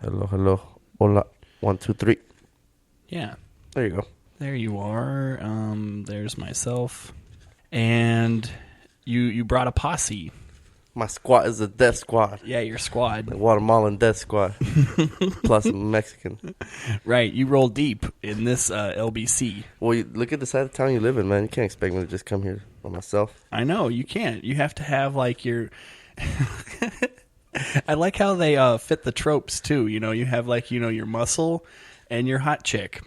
Hello, hello. Hola. 1, 2, 3. Yeah. There you go. There you are. There's myself. And you brought a posse. My squad is a death squad. Yeah, your squad. The Guatemalan death squad. Plus a Mexican. Right. You roll deep in this LBC. Well, look at the side of town you live in, man. You can't expect me to just come here by myself. I know. You can't. You have to have, like, your... I like how they fit the tropes, too. You know, you have, like, your muscle and your hot chick.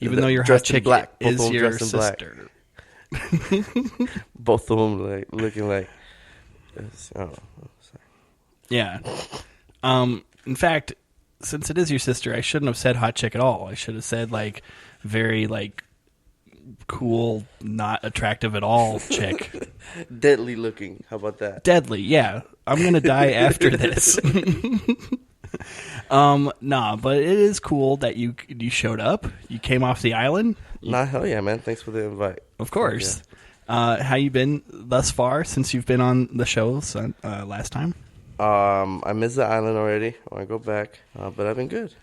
Even though your hot chick is your sister. Both of them like looking like... I don't know. Sorry. Yeah. In fact, since it is your sister, I shouldn't have said hot chick at all. I should have said, like, very, like, cool, not attractive at all chick. Deadly looking. How about that? Deadly, yeah. I'm going to die after this. Nah, but it is cool that you showed up. You came off the island. Hell yeah, man. Thanks for the invite. Of course. Yeah. How you been thus far since you've been on the show last time? I missed the island already. I want to go back, but I've been good.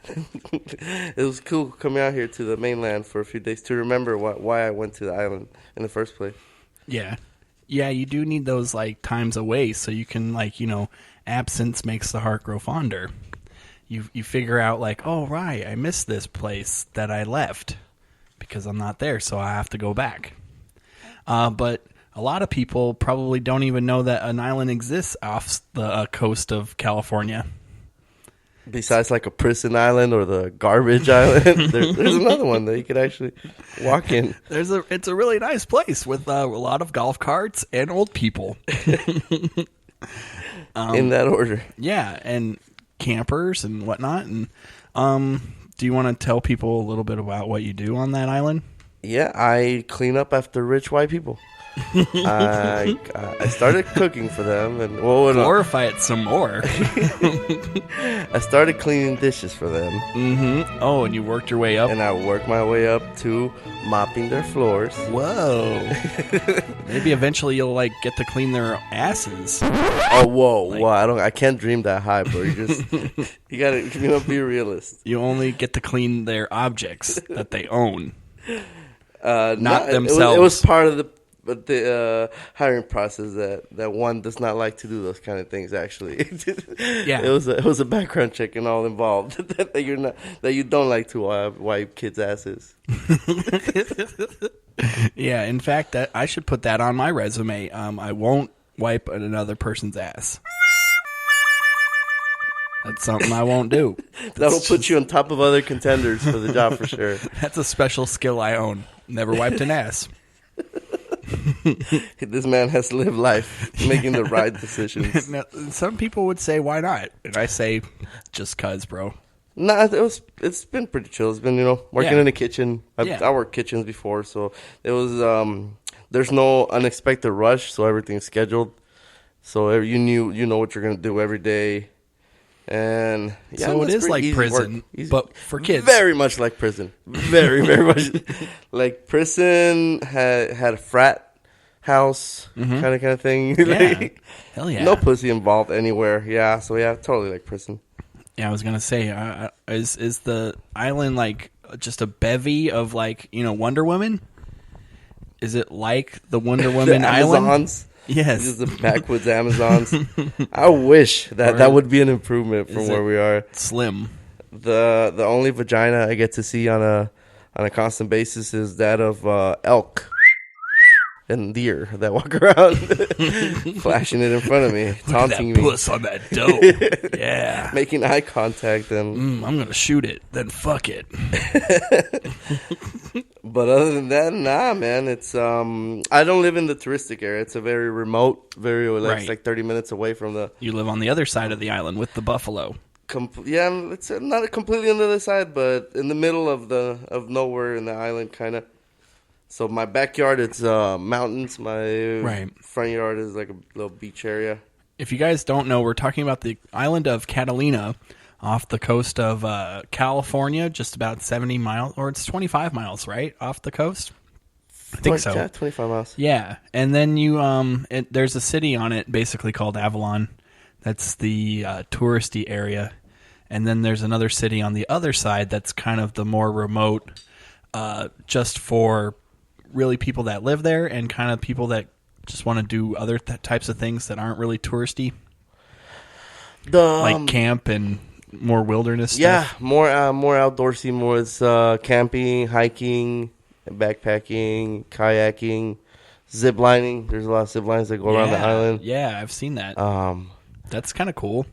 It was cool coming out here to the mainland for a few days to remember why I went to the island in the first place. Yeah. Yeah, you do need those, like, times away so you can, like, absence makes the heart grow fonder. You figure out, like, oh, right, I missed this place that I left because I'm not there, so I have to go back. But a lot of people probably don't even know that an island exists off the coast of California. Besides, like, a prison island or the garbage island, there's another one that you could actually walk in. It's a really nice place with a lot of golf carts and old people. In that order. Yeah, and campers and whatnot. And do you want to tell people a little bit about what you do on that island? Yeah, I clean up after rich white people. I started cooking for them, and glorify it some more. I started cleaning dishes for them. Mm-hmm. Oh, and you worked your way up, and I worked my way up to mopping their floors. Whoa! Maybe eventually you'll like get to clean their asses. Oh, whoa! I can't dream that high, bro. You gotta be a realist. You only get to clean their objects that they own. Not themselves. It was part of the hiring process that one does not like to do those kind of things. Actually, yeah, it was a background check and all involved that you don't like to wipe kids' asses. Yeah, in fact, I should put that on my resume. I won't wipe another person's ass. That's something I won't do. That'll put you on top of other contenders for the job for sure. That's a special skill I own. Never wiped an ass. This man has lived life making the right decisions. Now, some people would say, why not? And I say, just cuz, bro. Nah, it's been pretty chill. It's been, working in the kitchen. I worked kitchens before, so it was, there's no unexpected rush, so everything's scheduled. So you know what you're going to do every day. And yeah, so it is like prison, but for kids. Very much like prison. Very, very much like prison. Had a frat house kind of thing. Yeah. Hell yeah. No pussy involved anywhere. Yeah, so yeah, totally like prison. Yeah, I was gonna say, is the island like just a bevy of like Wonder Woman? Is it like the Wonder Woman the island? Amazons? Yes. Just the backwoods Amazons. I wish that would be an improvement from where we are. Slim. The only vagina I get to see on a constant basis is that of elk and deer that walk around flashing it in front of me, taunting me. Puss on that dope. Yeah. Making eye contact and I'm going to shoot it, then fuck it. But other than that, nah, man. It's I don't live in the touristic area. It's a very remote, it's like 30 minutes away from the. You live on the other side of the island with the buffalo. Yeah, it's not completely on the other side, but in the middle of nowhere in the island, kind of. So my backyard, it's mountains. My front yard is like a little beach area. If you guys don't know, we're talking about the island of Catalina off the coast of California, just about 70 miles, or it's 25 miles, right, off the coast? I think so. Yeah, 25 miles. Yeah, and then there's a city on it basically called Avalon. That's the touristy area. and then there's another city on the other side that's kind of the more remote, just for really people that live there and kind of people that just want to do other types of things that aren't really touristy, like camp and more wilderness stuff. Yeah, more outdoorsy, more it's camping, hiking, backpacking, kayaking, zip lining. There's a lot of zip lines that go around the island. Yeah, I've seen that. That's kind of cool.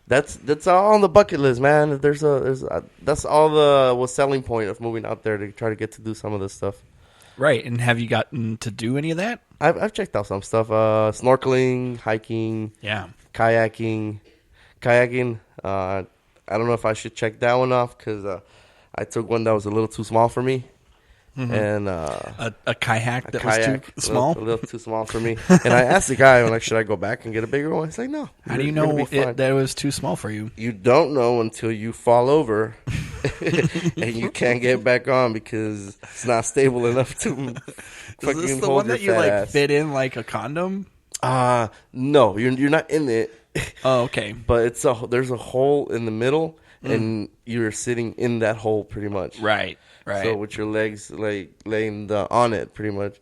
That's all on the bucket list, man. That's all the selling point of moving out there to try to get to do some of this stuff. Right, and have you gotten to do any of that? I've checked out some stuff. Snorkeling, hiking, kayaking. I don't know if I should check that one off because I took one that was a little too small for me. Mm-hmm. And a kayak that was too small? A little too small for me. And I asked the guy, I'm like, should I go back and get a bigger one? He's like, no. How do you know that it was too small for you? You don't know until you fall over and you can't get back on because it's not stable enough to fucking hold your fat ass. Is this the one that you fit in like a condom? No, you're not in it. Oh, okay. But there's a hole in the middle, and you're sitting in that hole pretty much. Right. So with your legs laying on it pretty much.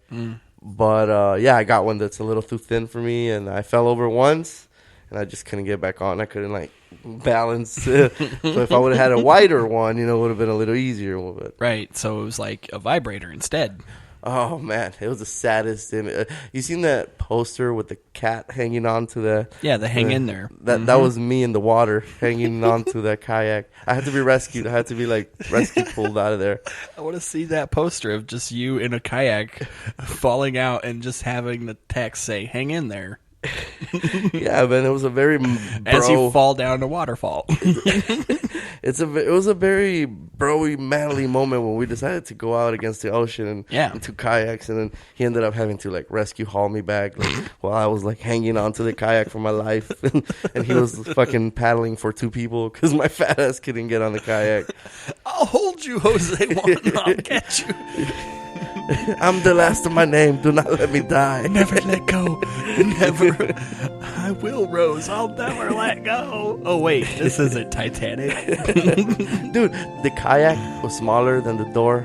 But I got one that's a little too thin for me, and I fell over once, and I just couldn't get back on. I couldn't balance. So if I would have had a wider one, it would have been a little easier. But. Right. So it was like a vibrator instead. Oh, man. It was the saddest image. You seen that poster with the cat hanging on to the... Yeah, the hang in there. That was me in the water hanging on to that kayak. I had to be rescued. I had to be, rescue pulled out of there. I want to see that poster of just you in a kayak falling out and just having the text say, hang in there. Yeah, man, it was a very as you fall down a waterfall. It was a very broy, manly moment when we decided to go out against the ocean and to kayaks, and then he ended up having to rescue haul me back while I was hanging onto the kayak for my life, and he was fucking paddling for two people because my fat ass couldn't get on the kayak. I'll hold you, Jose. I'll get you. I'm the last of my name. Do not let me die. Never let go. Never. I will, Rose. I'll never let go. Oh, wait. This isn't Titanic. Dude, the kayak was smaller than the door.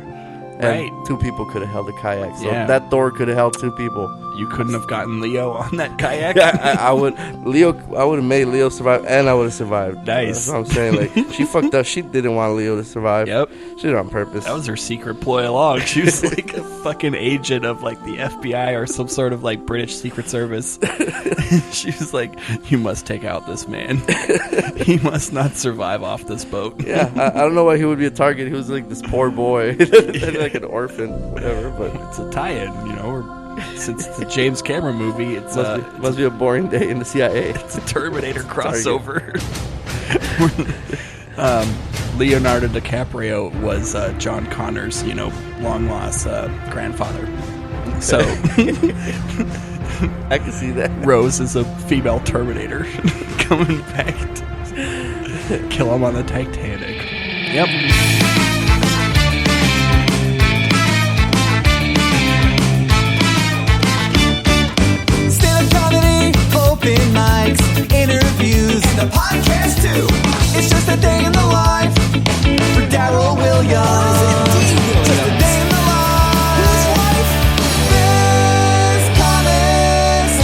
And right. Two people could have held the kayak. So that door could have held two people. You couldn't have gotten Leo on that kayak? I would have made Leo survive, and I would have survived. Nice. That's what I'm saying. She fucked up. She didn't want Leo to survive. Yep. She did it on purpose. That was her secret ploy along. She was like a fucking agent of the FBI or some sort of British Secret Service. She was like, you must take out this man. He must not survive off this boat. Yeah, I don't know why he would be a target. He was this poor boy. An orphan, whatever. But it's a tie-in, since it's a James Cameron movie, it's must be a boring day in the CIA. It's a Terminator crossover. Leonardo DiCaprio was John Connor's, long lost grandfather. So I can see that. Rose is a female Terminator coming back to kill him on the Titanic. Yep. Open mics, interviews, and a podcast too. It's just a day in the life for Daryl Williams. Just a day in the life. Whose life? This Comics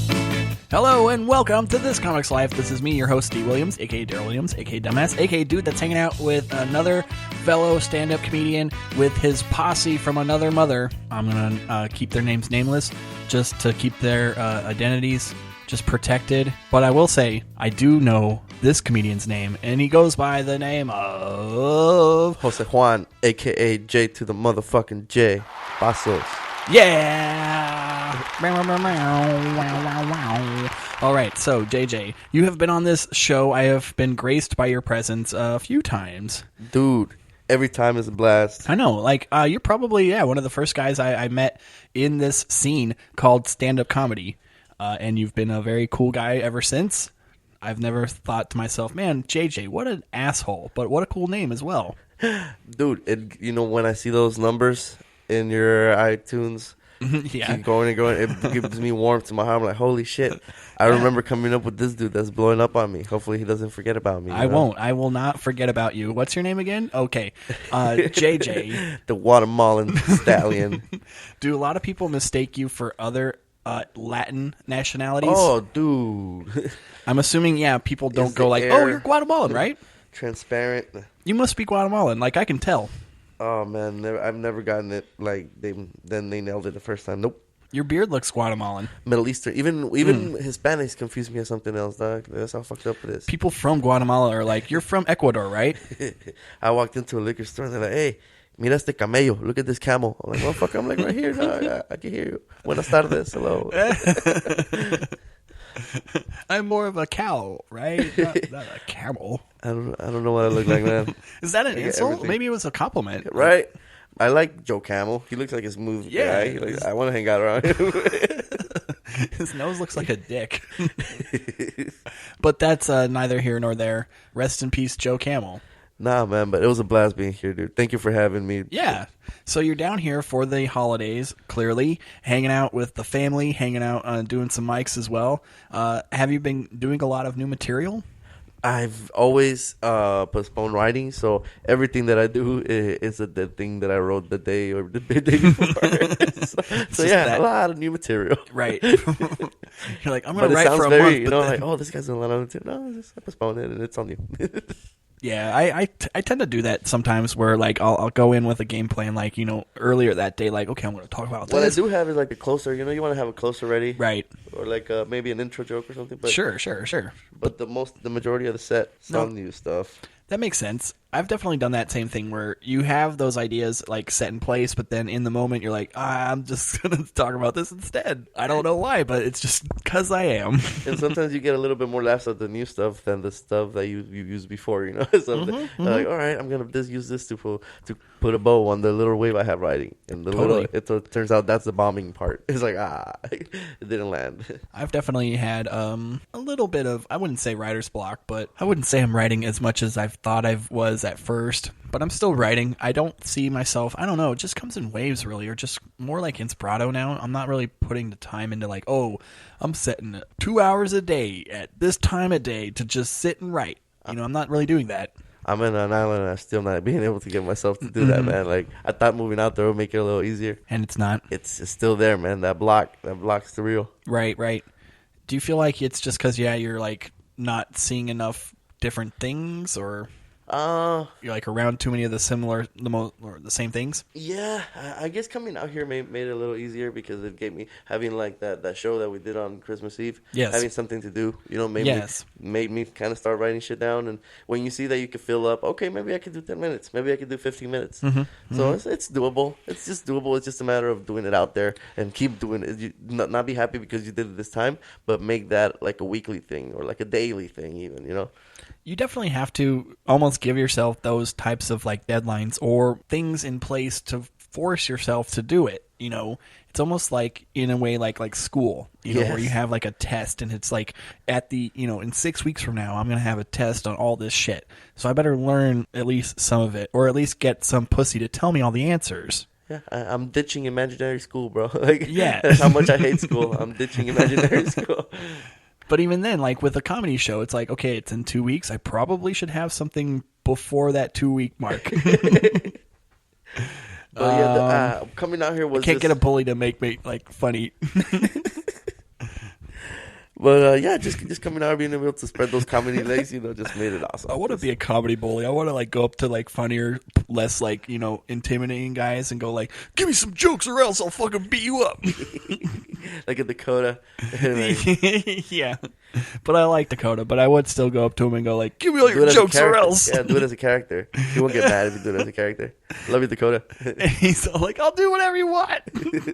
Life. Hello and welcome to This Comics Life. This is me, your host, D. Williams, aka Daryl Williams, aka Dumbass, aka Dude that's hanging out with another fellow stand-up comedian with his posse from another mother. I'm gonna keep their names nameless just to keep their identities just protected. But I will say I do know this comedian's name, and he goes by the name of JoseJuan, aka J to the motherfucking J Pazos. Yeah. All right, so JJ, you have been on this show. I have been graced by your presence a few times. Dude, every time is a blast. I know. You're probably, one of the first guys I met in this scene called stand-up comedy. And you've been a very cool guy ever since. I've never thought to myself, man, JJ, what an asshole. But what a cool name as well. Dude, when I see those numbers in your iTunes, Yeah. keep going and going. It gives me warmth to my heart. I'm like, holy shit. I remember coming up with this dude that's blowing up on me. Hopefully he doesn't forget about me. I won't. I will not forget about you. What's your name again? Okay. JJ. The Guatemalan stallion. Do a lot of people mistake you for other Latin nationalities? Oh, dude. I'm assuming, people don't go like, air oh, you're Guatemalan, right? Transparent. You must be Guatemalan. Like, I can tell. Oh, man. I've never gotten it. Like, they nailed it the first time. Nope. Your beard looks Guatemalan. Middle Eastern. Even Hispanics confuse me as something else, dog. That's how fucked up it is. People from Guatemala are like, you're from Ecuador, right? I walked into a liquor store and they're like, hey, mira este camello. Look at this camel. I'm like, motherfucker, I'm like right here, dog. I can hear you. Buenas tardes. Hello. I'm more of a cow, right? Not a camel. I don't know what I look like, man. Is that an insult? everything. Maybe it was a compliment. Right? I like Joe Camel. He looks like a smooth guy. Like, I want to hang out around him. His nose looks like a dick. But that's neither here nor there. Rest in peace, Joe Camel. Nah, man, but it was a blast being here, dude. Thank you for having me. Yeah. So you're down here for the holidays, clearly, hanging out with the family, hanging out, doing some mics as well. Have you been doing a lot of new material? I've always postponed writing, so everything that I do is the thing that I wrote the day or the day before. so yeah, a lot of new material. Right. You're like, I'm going to write for a month. You know, like, oh, this guy's doing a lot of material. No, I postponed it, and it's on you. Yeah, I tend to do that sometimes where, like, I'll go in with a game plan, like, earlier that day, like, okay, I'm going to talk about this. What I do have is, like, a closer, you want to have a closer ready. Right. Or, like, maybe an intro joke or something. But, Sure. But the majority of the set is on new stuff. That makes sense. I've definitely done that same thing where you have those ideas like set in place, but then in the moment you're like, I'm just going to talk about this instead. I don't know why, but it's just because I am. And sometimes you get a little bit more laughs at the new stuff than the stuff that you used before, So like, all right, I'm going to use this to put a bow on the little wave I have riding. And it turns out that's the bombing part. It's like, it didn't land. I've definitely had a little bit of, I wouldn't say writer's block, but I wouldn't say I'm writing as much as I've thought I was at first, but I'm still writing. I don't see myself, I don't know, it just comes in waves really, or just more like inspirato now. I'm not really putting the time into like, I'm setting 2 hours a day at this time of day to just sit and write. I'm not really doing that. I'm in an island and I'm still not being able to get myself to do that, man. Like, I thought moving out there would make it a little easier. And it's not. It's still there, man. That block's the real. Right. Do you feel like it's just because, you're like not seeing enough different things, or you're like around too many of the same things? Yeah, I guess coming out here made it a little easier because it gave me having like that show that we did on Christmas Eve. Yes. Having something to do, made me kind of start writing shit down. And when you see that you can fill up, okay, maybe I could do 10 minutes, maybe I could do 15 minutes. So it's doable. It's just doable. It's just a matter of doing it out there and keep doing it. You not be happy because you did it this time, but make that like a weekly thing or like a daily thing, even. You definitely have to almost give yourself those types of like deadlines or things in place to force yourself to do it. It's almost like in a way like school, where you have like a test and it's like at the, in 6 weeks from now, I'm going to have a test on all this shit. So I better learn at least some of it, or at least get some pussy to tell me all the answers. Yeah, I'm ditching imaginary school, bro. That's how much I hate school. I'm ditching imaginary school. But even then, like with a comedy show, it's like, okay, it's in 2 weeks. I probably should have something before that 2 week mark. But coming out here was. I can't get a bully to make me like funny. But just coming out, being able to spread those comedy legs, just made it awesome. I want to be a comedy bully. I want to like go up to like funnier, less like intimidating guys and go like, "Give me some jokes or else I'll fucking beat you up." Like a Dakota. Yeah, but I like Dakota. But I would still go up to him and go like, "Give me all your jokes or else." Yeah, do it as a character. He won't get mad if you do it as a character. Love you, Dakota. And he's all like, "I'll do whatever you want.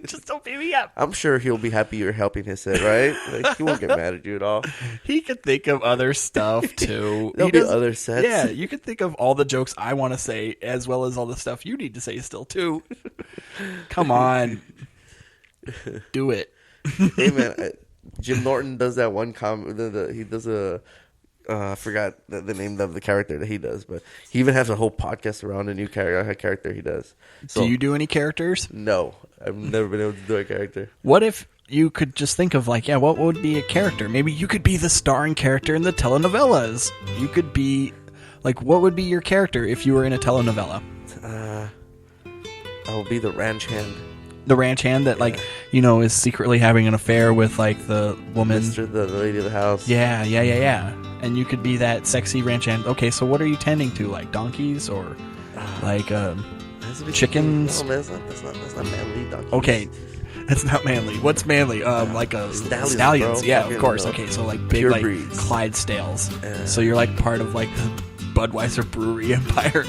Just don't beat me up." I'm sure he'll be happy you're helping his set, right? Like, he won't get mad at you at all. He could think of other stuff too. There'll be other sets. Yeah, you could think of all the jokes I want to say as well as all the stuff you need to say still too. Come on, do it. Hey man, Jim Norton does that one he does a I forgot the name of the character that he does, but he even has a whole podcast around a new character he does. So, do you do any characters? No, I've never been able to do a character. What if you could just think of like, what would be a character? Maybe you could be the starring character in the telenovelas. You could be like, what would be your character if you were in a telenovela? I will be the ranch hand. The ranch hand that is secretly having an affair with like the woman, the lady of the house. Yeah. And you could be that sexy ranch hand. Okay, so what are you tending to? Like donkeys or like chickens? No, man, that's not manly. Donkeys. Okay, that's not manly. What's manly? Like a stallions. Bro. Yeah, of course. Okay, so like big Pure like breeds. Clydesdales. So you're like part of like the Budweiser brewery empire,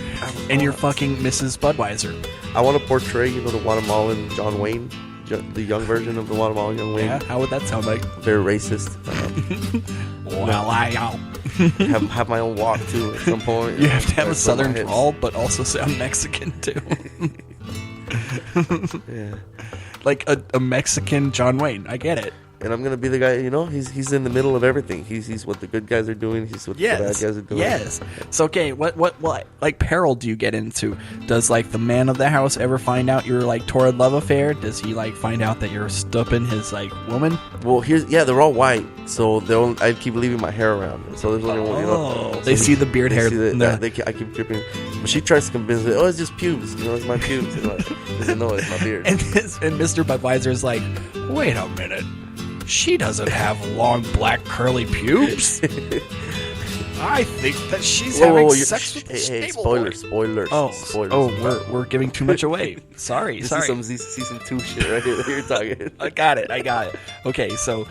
and you're fucking Mrs. Budweiser. I want to portray, the Guatemalan John Wayne, the young version of the Guatemalan John Wayne. Yeah, how would that sound like? Very racist. Well, have my own walk too at some point. You have to have a southern drawl, but also sound Mexican too. Yeah. Like a Mexican John Wayne. I get it. And I'm gonna be the guy, he's in the middle of everything. He's what the good guys are doing. He's what the bad guys are doing. Yes. So okay, what like peril do you get into? Does like the man of the house ever find out your like torrid love affair? Does he like find out that you're stooping his like woman? Well, they're all white, so I keep leaving my hair around. So there's only one. They see the beard hair. I keep dripping. But she tries to convince me, it's just pubes. It's my pubes. Doesn't know it's my beard. And Mr. Budweiser's like, wait a minute. She doesn't have long, black, curly pubes. I think that she's having sex with a stable boy. Spoilers. Oh, we're giving too much away. Sorry. This is some season 2 shit right here that you're talking. I got it. Okay, so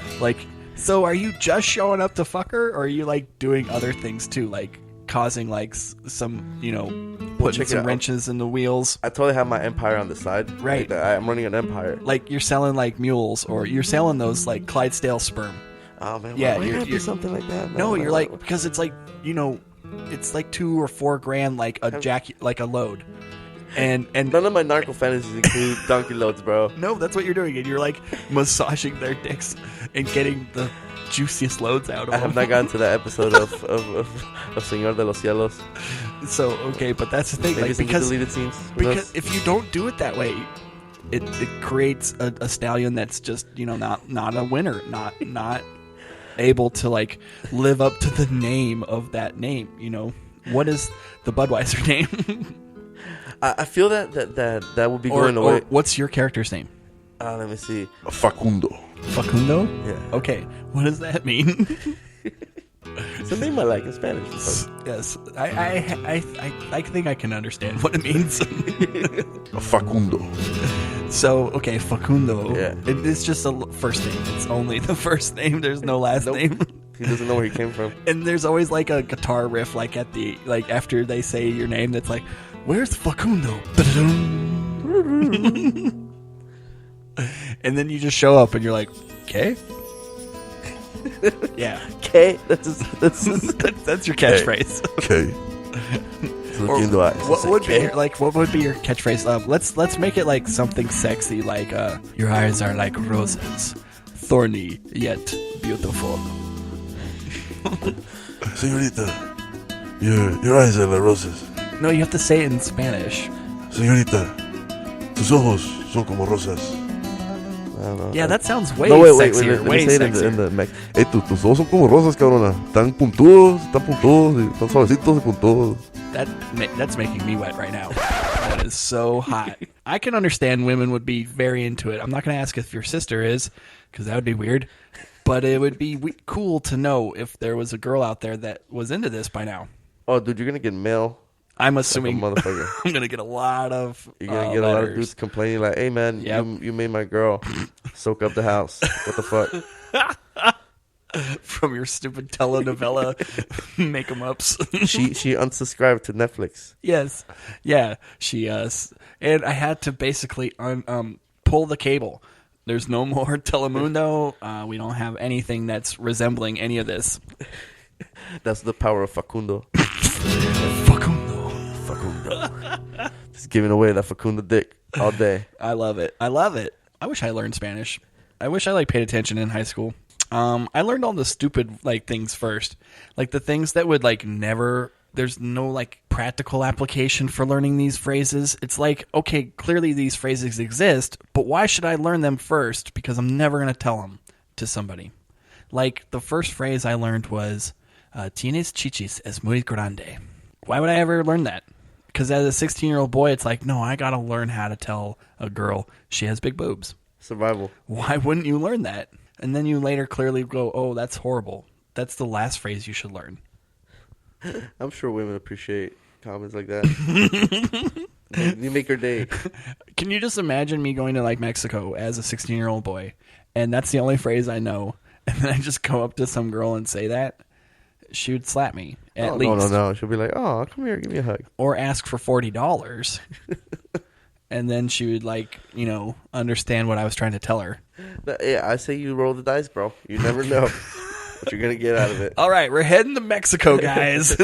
are you just showing up to fuck her, or are you like doing other things too, like causing like some, putting some wrenches in the wheels? I totally have my empire on the side. Right. Like, I'm running an empire. Like you're selling like mules, or you're selling those like Clydesdale sperm. Oh man, yeah, you're something like that. No, you're like, because it's like, it's like $2 or $4 grand like a load. And none of my narco fantasies include donkey loads, bro. No, that's what you're doing, and you're like massaging their dicks and getting the juiciest loads out of them. I have not gotten to that episode of Señor de los Cielos. So okay, but that's the thing, maybe like because deleted scenes. Because if you don't do it that way, it creates a stallion that's just not a winner, not able to like live up to the name of that name. What is the Budweiser name? I feel that would be going away. What's your character's name? Let me see. Facundo. Facundo? Yeah. Okay. What does that mean? It's a name I like in Spanish. Yes. I think I can understand what it means. Facundo. So, okay, Facundo. Yeah. It's just a first name. It's only the first name. There's no last name. He doesn't know where he came from. And there's always like a guitar riff like at the after they say your name that's like, where's Facundo? And then you just show up and you're like, okay. Yeah. Okay. That's your catchphrase. Okay. What would be your catchphrase? Let's make it like something sexy, like your eyes are like roses, thorny yet beautiful. Señorita, your eyes are like roses. No, you have to say it in Spanish. Señorita, tus ojos son como rosas. I don't know. Yeah, that sounds way Wait, sexier. let me say it in the hey, tus ojos son como rosas, cabrona. Tan puntudos, tan suavecitos y puntudos. That's making me wet right now. That is so hot. I can understand women would be very into it. I'm not going to ask if your sister is, because that would be weird. But it would be cool to know if there was a girl out there that was into this by now. Oh, dude, you're going to get mail. I'm assuming like a motherfucker. I'm going to get a lot of You're going to get a lot of dudes complaining like, hey, man, you made my girl soak up the house. What the fuck? From your stupid telenovela make-em-ups. She unsubscribed to Netflix. Yes. Yeah, she and I had to basically pull the cable. There's no more Telemundo. We don't have anything that's resembling any of this. That's the power of Facundo. Facundo. Just giving away that Facundo dick all day. I love it. I wish I learned Spanish. I wish I paid attention in high school. I learned all the stupid like things first, like the things that would like never. There's no like practical application for learning these phrases. It's like, okay, clearly these phrases exist, but why should I learn them first? Because I'm never going to tell them to somebody. Like the first phrase I learned was, "Tienes chichis es muy grande." Why would I ever learn that? Because as a 16-year-old boy, it's like, no, I got to learn how to tell a girl she has big boobs. Survival. Why wouldn't you learn that? And then you later clearly go, oh, that's horrible. That's the last phrase you should learn. I'm sure women appreciate comments like that. You make her day. Can you just imagine me going to like Mexico as a 16-year-old boy, and that's the only phrase I know, and then I just go up to some girl and say that? She would slap me, at least. No. She'll be like, oh, come here, give me a hug. Or ask for $40. And then she would like, understand what I was trying to tell her. Yeah, I say you roll the dice, bro. You never know what you're going to get out of it. All right, we're heading to Mexico, guys.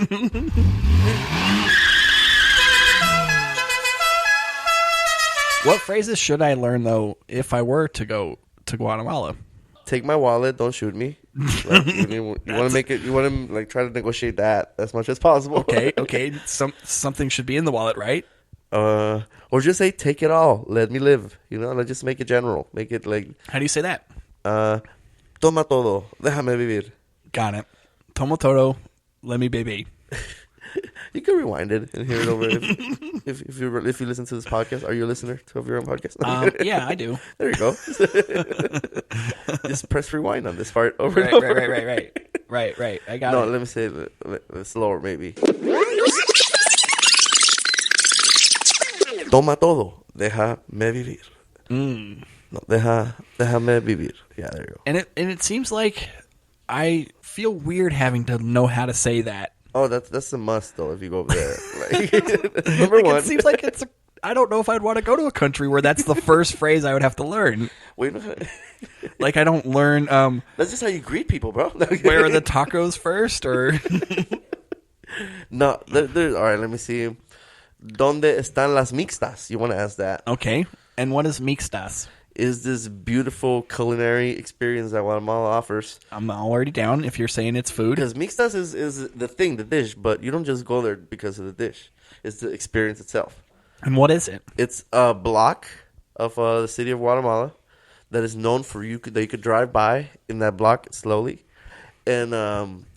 What phrases should I learn, though, if I were to go to Guatemala? Take my wallet. Don't shoot me. Like, you want to make it. You want to like try to negotiate that as much as possible. Okay. Something should be in the wallet, right? Or just say, take it all. Let me live. Like just make it general. Make it like. How do you say that? Toma todo. Déjame vivir. Got it. Tomo todo. Let me baby. You can rewind it and hear it over if you listen to this podcast. Are you a listener of your own podcast? Yeah, I do. There you go. Just press rewind on this part over and over. Right. I got it. No, let me say it slower, maybe. Toma todo, déjame vivir. No, déjame vivir. Yeah, there you go. And it seems like I feel weird having to know how to say that. Oh, that's a must though. If you go over there, number one. It seems like I don't know if I'd want to go to a country where that's the first phrase I would have to learn. Wait, like I don't learn. That's just how you greet people, bro. Where are the tacos first, or no? All right, let me see. ¿Dónde están las mixtas? You want to ask that? Okay. And what is mixtas? Is this beautiful culinary experience that Guatemala offers. I'm already down if you're saying it's food. Because mixtas is the thing, the dish, but you don't just go there because of the dish. It's the experience itself. And what is it? It's a block of the city of Guatemala that is known for that you could drive by in that block slowly and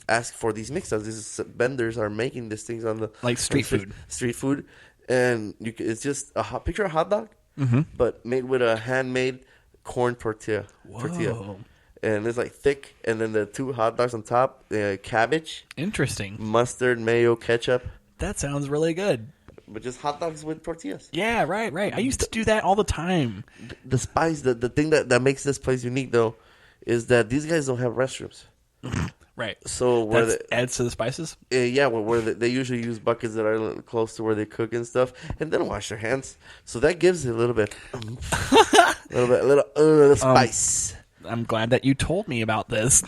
ask for these mixtas. These vendors are making these things on the like street food. Street food, and it's just picture a hot dog. Mm-hmm. But made with a handmade corn tortilla. Whoa. And it's like thick. And then the two hot dogs on top, cabbage. Interesting. Mustard, mayo, ketchup. That sounds really good. But just hot dogs with tortillas. Yeah, right. I used to do that all the time. The spice, the thing that makes this place unique, though, is that these guys don't have restrooms. Right. So adds to the spices? Yeah, where they usually use buckets that are close to where they cook and stuff, and they don't wash their hands. So that gives it a little bit, spice. I'm glad that you told me about this.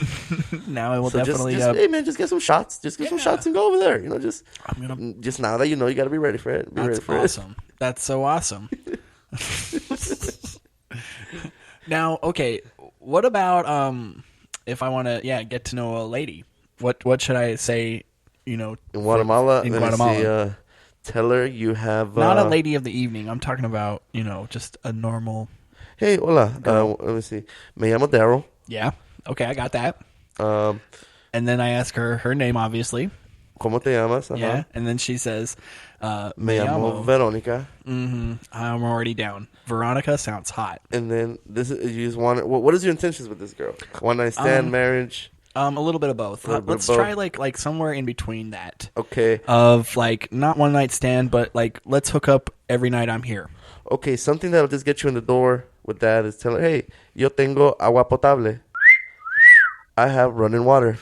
Now I will definitely. Hey man, just get some shots. Just get some shots and go over there. Just now that you know, you got to be ready for it. That's awesome. That's so awesome. Now, okay, what about if I want to, get to know a lady, what should I say? In Guatemala. In Guatemala, tell her you have not a lady of the evening. I'm talking about just a normal. Hey, hola. Let me see. Me llamo Daryl. Yeah. Okay, I got that. And then I ask her name, obviously. ¿Cómo te llamas? Yeah. And then she says, Me llamo Veronica. Mm-hmm. I'm already down. Veronica sounds hot. And then you just want what is your intentions with this girl? One night stand, marriage? A little bit of both. Let's try like somewhere in between that. Okay. Of like not one night stand, but like let's hook up every night I'm here. Okay, something that'll just get you in the door with that is tell her, hey, yo tengo agua potable. I have running water.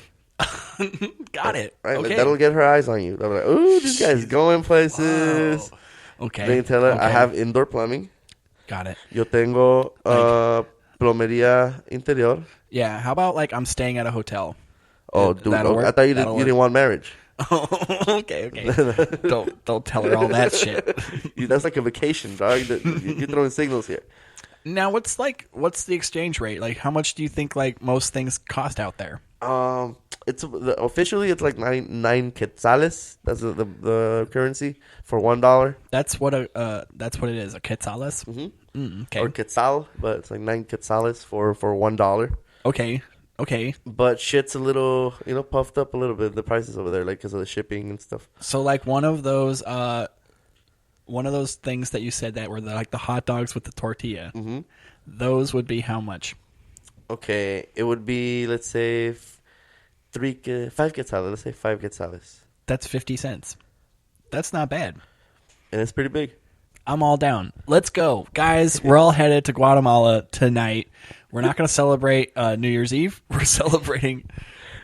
Got it. Right, okay. That'll get her eyes on you. They'll be like, ooh, this guy's going places. Wow. Okay. Then you tell her, I have indoor plumbing. Got it. Yo tengo plomería interior. Yeah, how about like I'm staying at a hotel? Oh, dude, I thought you didn't want marriage. Oh, okay. Don't tell her all that shit. That's like a vacation, dog. You're throwing signals here. Now, what's the exchange rate? Like, how much do you think like most things cost out there? Officially it's like nine quetzales. That's the currency for $1. That's what it is. A quetzales. Okay. Or quetzal, but it's like 9 quetzales for $1. Okay. But shit's a little, puffed up a little bit. The prices over there, like because of the shipping and stuff. So like one of those things that you said that were like the hot dogs with the tortilla. Mm-hmm. Those would be how much? Okay, it would be, let's say 5 quetzales. Let's say 5 quetzales. That's 50 cents. That's not bad. And it's pretty big. I'm all down. Let's go. Guys, we're all headed to Guatemala tonight. We're not going to celebrate New Year's Eve. We're celebrating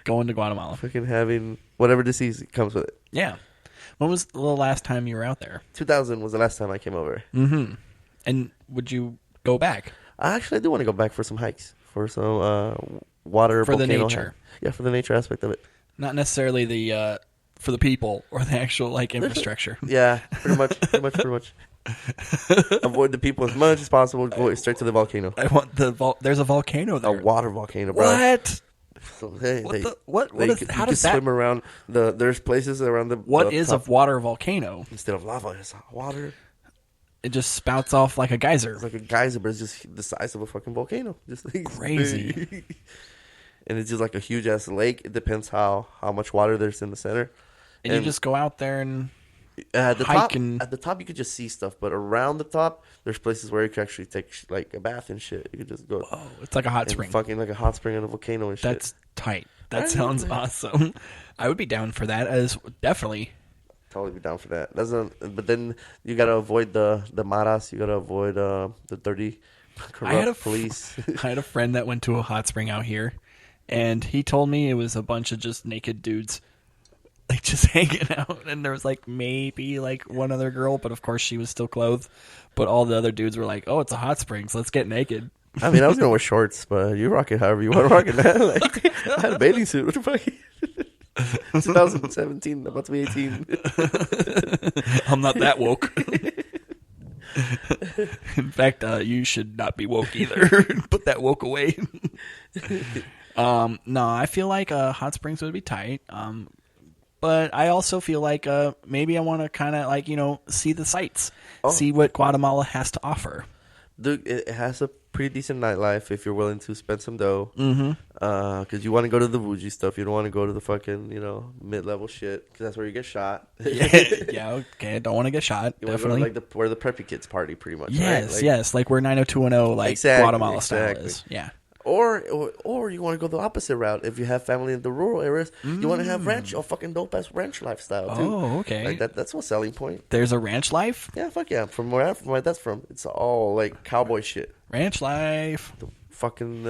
going to Guatemala. Fucking having whatever disease comes with it. Yeah. When was the last time you were out there? 2000 was the last time I came over. Mm-hmm. And would you go back? I do want to go back for some hikes. For some water. For the nature. Yeah, for the nature aspect of it. Not necessarily the for the people or the actual like infrastructure. Yeah, pretty much. Avoid the people as much as possible. Go straight to the volcano. I want there's a volcano there. A water volcano, bro. What? So, How does that swim around there's places around the What is top. a water volcano? Instead of lava, it's water. It just spouts off like a geyser. It's like a geyser, but it's just the size of a fucking volcano. Just like crazy. And it's just like a huge ass lake. It depends how much water there's in the center. And you just go out there and at the hike top, at the top you could just see stuff, but around the top there's places where you can actually take like a bath and shit. You could just go. Oh, it's like a hot spring. Fucking like a hot spring on a volcano and shit. That's tight. That sounds awesome. I would be down for that as definitely. Totally be down for that. But then you gotta avoid the maras. You gotta avoid the dirty, corrupt police. I had a friend that went to a hot spring out here, and he told me it was a bunch of just naked dudes, like just hanging out. And there was like maybe like one other girl, but of course she was still clothed. But all the other dudes were like, "Oh, it's a hot spring, so let's get naked." I mean, I was gonna wear shorts, but you rock it however you want to rock it, man. Like, I had a bathing suit. What the fuck? 2017, about to be 18. I'm not that woke. In fact, you should not be woke either. Put that woke away. No, I feel like hot springs would be tight. But I also feel like maybe I want to kind of like, see the sights, see what Guatemala has to offer. Dude, it has a pretty decent nightlife if you're willing to spend some dough. Mm-hmm. Because you want to go to the bougie stuff. You don't want to go to the fucking, mid-level shit. Because that's where you get shot. Yeah, okay. Don't want to get shot. You definitely. Want to go to where the preppy kids party, pretty much. Yes, right? yes. Like where 90210, like exactly, Guatemala style is. Yeah. Or you want to go the opposite route. If you have family in the rural areas, you want to have ranch or fucking dope ass ranch lifestyle too. Oh, okay. Like that's one selling point. There's a ranch life. Yeah, fuck yeah. From where that's from, it's all like cowboy shit. Ranch life. The fucking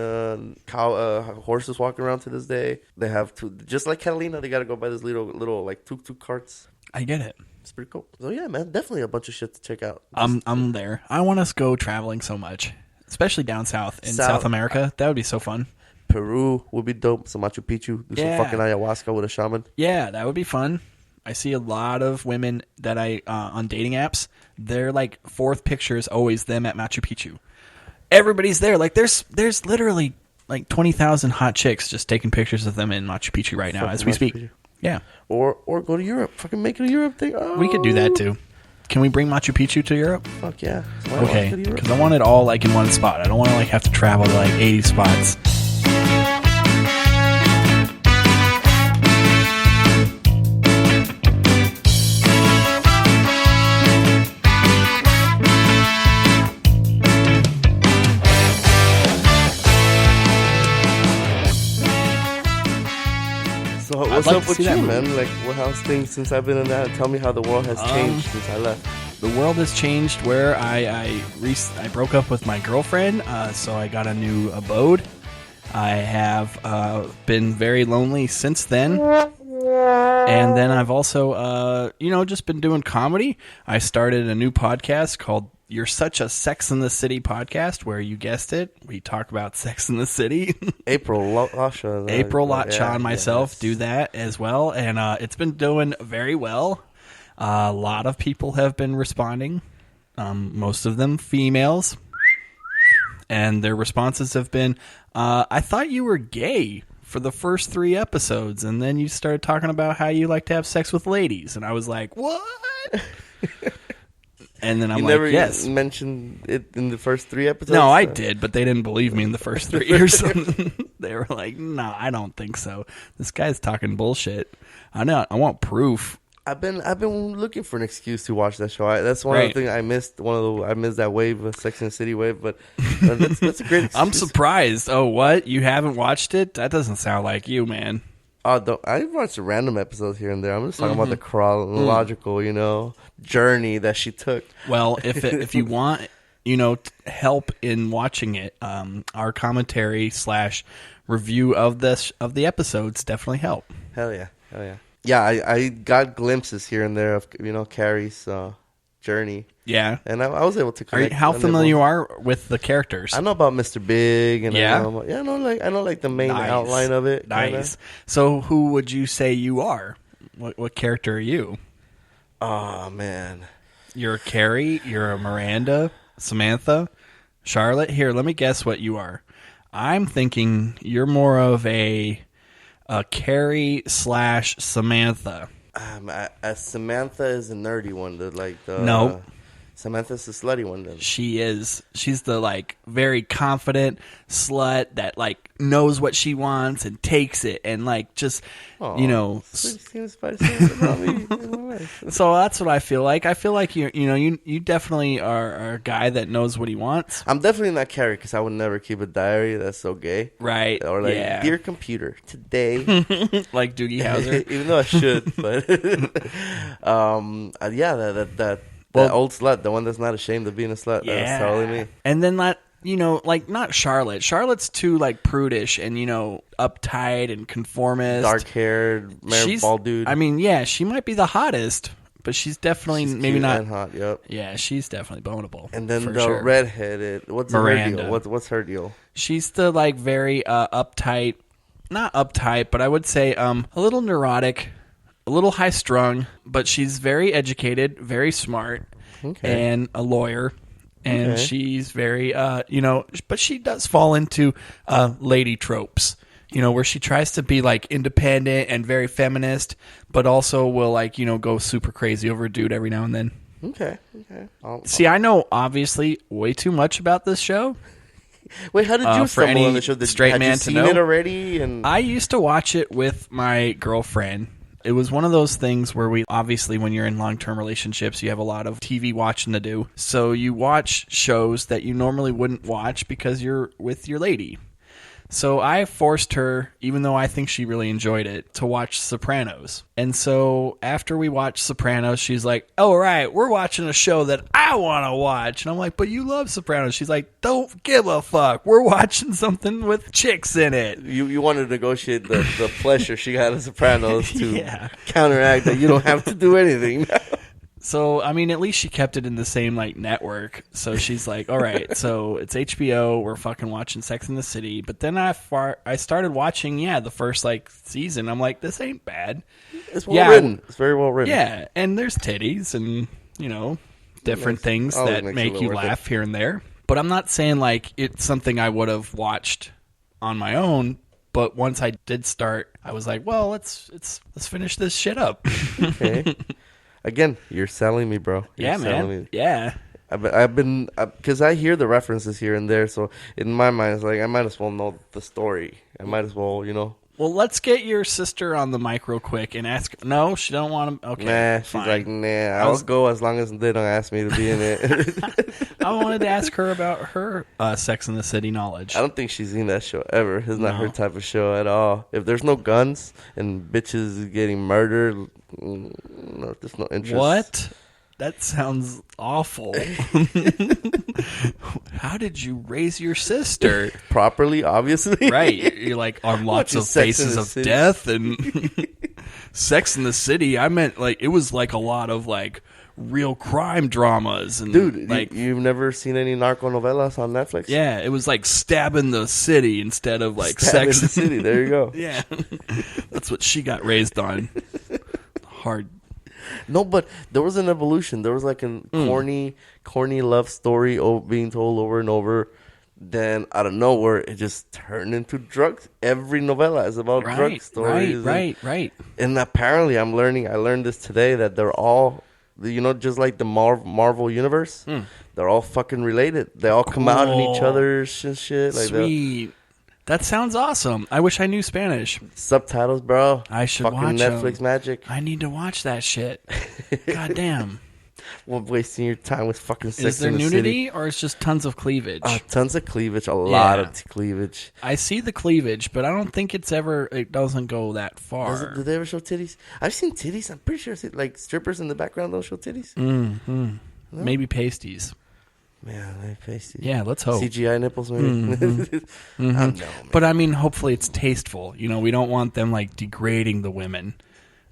horses walking around to this day. They have to, just like Catalina. They got to go by these little like tuk-tuk carts. I get it. It's pretty cool. So yeah, man, definitely a bunch of shit to check out. I'm there. I want to go traveling so much. Especially down south in South America. That would be so fun. Peru would be dope. Some Machu Picchu. Do some fucking ayahuasca with a shaman. Yeah, that would be fun. I see a lot of women that on dating apps. Their like fourth picture is always them at Machu Picchu. Everybody's there. Like there's literally like 20,000 hot chicks just taking pictures of them in Machu Picchu right now as we speak. Picchu. Yeah. Or go to Europe. Fucking make it a Europe thing. Oh. We could do that too. Can we bring Machu Picchu to Europe? Fuck yeah. Okay, because I want it all like in one spot. I don't want to like have to travel to like 80 spots. So what's up with you, man? Like, how's things since I've been in that? Tell me how the world has changed since I left. The world has changed where I broke up with my girlfriend, so I got a new abode. I have been very lonely since then. And then I've also, just been doing comedy. I started a new podcast called You're Such a Sex in the City podcast, where you guessed it, we talk about Sex in the City. April Lotcha and myself do that as well. And it's been doing very well. A lot of people have been responding, most of them females. and their responses have been, I thought you were gay for the first 3 episodes, and then you started talking about how you like to have sex with ladies, and I was like, what? And then I'm you like, never yes. mentioned it in the first 3 episodes? No, I did, but they didn't believe me in the first 3 years. They were like, no, I don't think so. This guy's talking bullshit. I want proof. I've been looking for an excuse to watch that show. That's one of the things I missed. I missed that wave, Sex and the City wave. But that's a great excuse. I'm surprised. Oh, what? You haven't watched it? That doesn't sound like you, man. I watched random episodes here and there. I'm just talking about the chronological, journey that she took. Well, if you want, help in watching it, our commentary / review of the episodes definitely help. Hell yeah. Yeah, I got glimpses here and there of Carrie's journey. Yeah, and I was able to connect. How familiar you are with the characters? I know about Mr. Big, and yeah, I know the main outline of it. Nice. Kinda. So, who would you say you are? What character are you? Oh man, you're a Carrie. You're a Miranda, Samantha, Charlotte. Here, let me guess what you are. I'm thinking you're more of a Carrie / Samantha. Samantha is the nerdy one. No. Samantha's the slutty one then. She is. She's the very confident slut that knows what she wants and takes it and just seems about me. So that's what I feel like. I feel like you definitely are a guy that knows what he wants. I'm definitely not Carrie because I would never keep a diary. That's so gay. Right. Or dear computer, today. Like Doogie Howser. Even though I should, but that old slut, the one that's not ashamed of being a slut. Yeah. That's totally me. And then not Charlotte. Charlotte's too prudish and uptight and conformist, dark haired, bald dude. I mean, yeah, she might be the hottest, but she's definitely she's maybe cute not and hot. Yep. Yeah, she's definitely bonable. And then the redheaded. What's Miranda. her deal? What's her deal? She's the very uptight, not uptight, but I would say a little neurotic. A little high strung, but she's very educated, very smart, and a lawyer. And she's very, but she does fall into lady tropes, where she tries to be independent and very feminist, but also will go super crazy over a dude every now and then. Okay. See, I know obviously way too much about this show. Wait, how did you stumble on the show? Straight man to know? Had you seen it already? And I used to watch it with my girlfriend. It was one of those things where obviously when you're in long-term relationships, you have a lot of TV watching to do. So you watch shows that you normally wouldn't watch because you're with your lady. So I forced her, even though I think she really enjoyed it, to watch Sopranos. And so after we watched Sopranos, she's like, "Oh, right, we're watching a show that I want to watch." And I'm like, "But you love Sopranos." She's like, "Don't give a fuck. We're watching something with chicks in it." You want to negotiate the pleasure she got in Sopranos to counteract that you don't have to do anything now. So, I mean, at least she kept it in the same, network. So she's like, all right, so it's HBO. We're fucking watching Sex and the City. But then I started watching, the first, season. I'm like, this ain't bad. It's well written. It's very well written. Yeah, and there's titties and, different things that make you laugh here and there. But I'm not saying, it's something I would have watched on my own. But once I did start, I was like, well, let's finish this shit up. Okay. Again, you're selling me, bro. You're selling me. Yeah. I've been because I hear the references here and there, so in my mind it's I might as well know the story. I might as well, Well, let's get your sister on the mic real quick and ask. No, she don't want to. Okay, nah, she's fine. like, nah. I'll go as long as they don't ask me to be in it. I wanted to ask her about her Sex and the City knowledge. I don't think she's seen that show ever. It's not her type of show at all. If there's no guns and bitches getting murdered, no, there's no interest. What? That sounds awful. How did you raise your sister? Properly, obviously. Right. You're on lots of Faces of Death and Sex in the City. I meant it was a lot of real crime dramas. And dude, you've never seen any narco novelas on Netflix? Yeah, it was Stabbing the City instead of Sex in the City. There you go. Yeah. That's what she got raised on. Hard. No, but there was an evolution. There was a corny love story being told over and over. then out of nowhere, it just turned into drugs. Every novella is about drug stories. Right. And apparently, I learned this today, that they're all, just like the Marvel universe, they're all fucking related. They all come out in each other's shit. Like Sweet. That sounds awesome. I wish I knew Spanish. Subtitles, bro. I should fucking watch Netflix them. magic. I need to watch that shit. God damn. Well, wasting your time with fucking sex Is there in the nudity city. or it's just tons of cleavage? Tons of cleavage. A lot of cleavage. I see the cleavage, but I don't think it doesn't go that far. Do they ever show titties? I've seen titties. I'm pretty sure like strippers in the background don't show titties. Mm-hmm. No? Maybe pasties. Yeah, they pasties. Yeah, let's hope. CGI nipples, maybe. Mm-hmm. I don't know, but I mean, hopefully it's tasteful. We don't want them like degrading the women.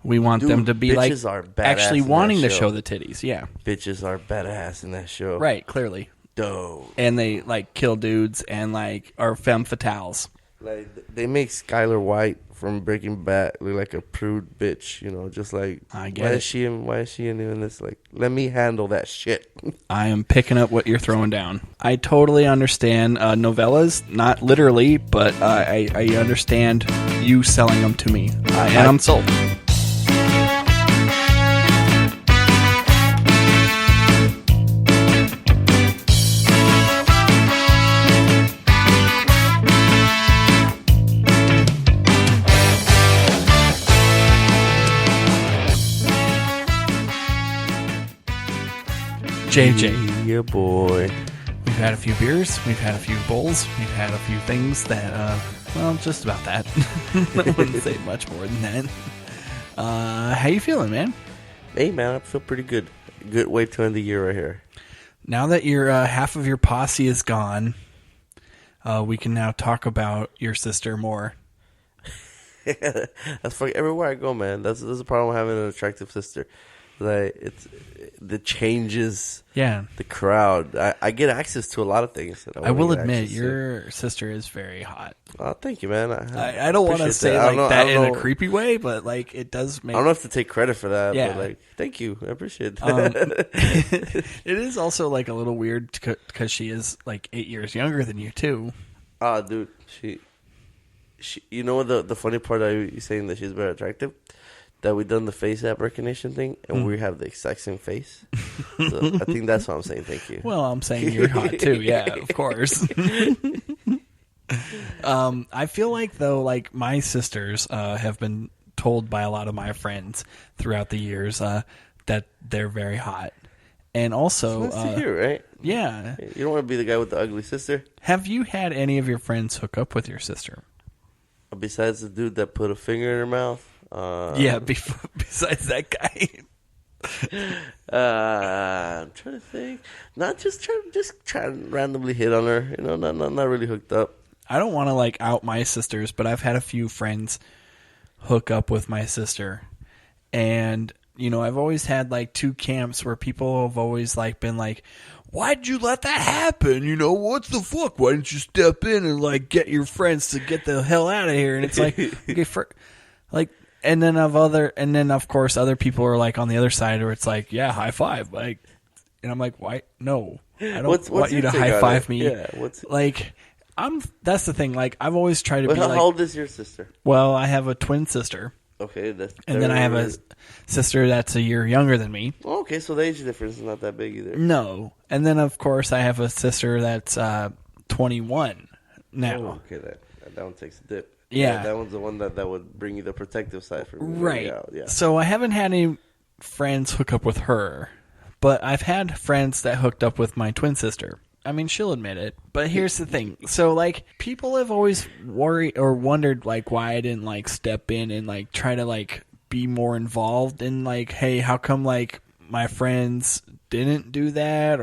We want them to be like actually wanting to show the titties. Yeah, bitches are badass in that show. Right, clearly. Dope. And they like kill dudes and like are femme fatales. Like they make Skylar White from Breaking Bad look like a prude bitch. Just like I get why it. is she in this? Like, let me handle that shit. I am picking up what you're throwing down. I totally understand novellas, not literally, but I understand you selling them to me, and I'm sold. JJ. Yeah, boy. We've had a few beers. We've had a few bowls. We've had a few things that, just about that. I wouldn't say much more than that. How you feeling, man? Hey, man, I feel pretty good. Good way to end the year right here. Now that your half of your posse is gone, we can now talk about your sister more. That's fucking everywhere I go, man. That's the problem with having an attractive sister. Like it's the changes, the crowd. I get access to a lot of things. I will admit, your sister is very hot. Oh, thank you, man. I don't want to say that in a creepy way, but like it does make. I don't have to take credit for that. Yeah. But like, thank you. I appreciate that. It is also like a little weird because she is like 8 years younger than you too. Oh, dude, she. You know the funny part are you saying that she's very attractive? That we done the face app recognition thing, and we have the exact same face. So I think that's what I'm saying. Thank you. Well, I'm saying you're hot too. Yeah, of course. I feel like though, like my sisters have been told by a lot of my friends throughout the years that they're very hot, and also that's nice to hear, right? Yeah. You don't want to be the guy with the ugly sister. Have you had any of your friends hook up with your sister? Besides the dude that put a finger in her mouth. Besides that guy. I'm trying to think. Just try to randomly hit on her. Not really hooked up. I don't want to like out my sisters, but I've had a few friends hook up with my sister, and I've always had like two camps where people have always like been like, why'd you let that happen? What the fuck? Why didn't you step in and like get your friends to get the hell out of here? And it's like, okay, and then of course other people are like on the other side where it's like, yeah, high five, like, and I'm like, why? No, I don't want you to high five me. Yeah, that's the thing. Like, I've always tried to be how like. How old is your sister? Well, I have a twin sister. Okay, and then I have a sister that's a year younger than me. Oh, okay, so the age difference is not that big either. No, and then of course I have a sister that's 21 now. Oh, okay, that one takes a dip. Yeah, that one's the one that would bring you the protective side for me. Right. Yeah. So I haven't had any friends hook up with her, but I've had friends that hooked up with my twin sister. I mean, she'll admit it, but here's the thing. So, like, people have always worried or wondered, like, why I didn't, like, step in and, like, try to, like, be more involved in, like, hey, how come, like, my friends didn't do that?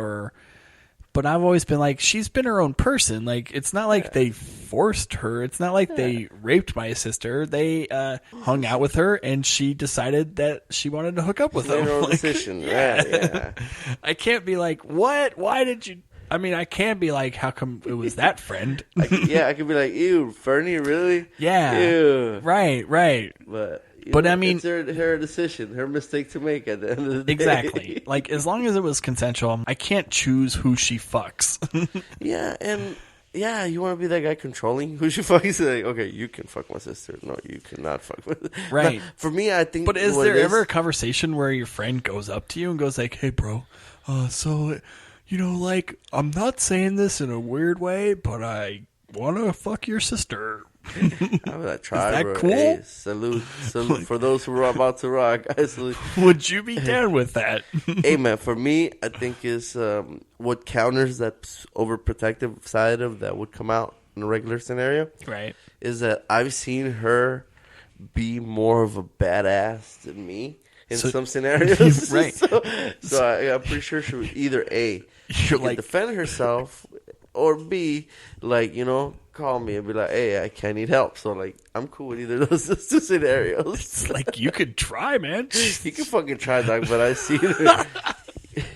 But I've always been like, she's been her own person. Like, it's not like they forced her. It's not like they raped my sister. They hung out with her, and she decided that she wanted to hook up with them. Her own decision. Yeah. I can't be like, what? Why did you... I mean, I can be like, how come it was that friend? I could be like, ew, Fernie, really? Yeah. Ew. Right. But I mean, it's her decision, her mistake to make at the end of the day. Exactly. Like, as long as it was consensual, I can't choose who she fucks. Yeah, and Yeah, you want to be that guy controlling who should fucking say, okay, you can fuck my sister. No, you cannot fuck with. Right. For me, I think. But is there ever a conversation where your friend goes up to you and goes like, "Hey, bro, so, like, I'm not saying this in a weird way, but I want to fuck your sister." I'm gonna try, is that bro. cool? Hey, salute for those who are about to rock. I salute. Would you be down with that? Hey, man, for me, I think is what counters that overprotective side of that would come out in a regular scenario. Right. Is that I've seen her be more of a badass than me in some scenarios. Right. So I'm pretty sure she would either A, she could defend herself, or B, call me and be like, hey, I can't need help. So, I'm cool with either of those two scenarios. It's like, you could try, man. You can fucking try, dog, but I see it.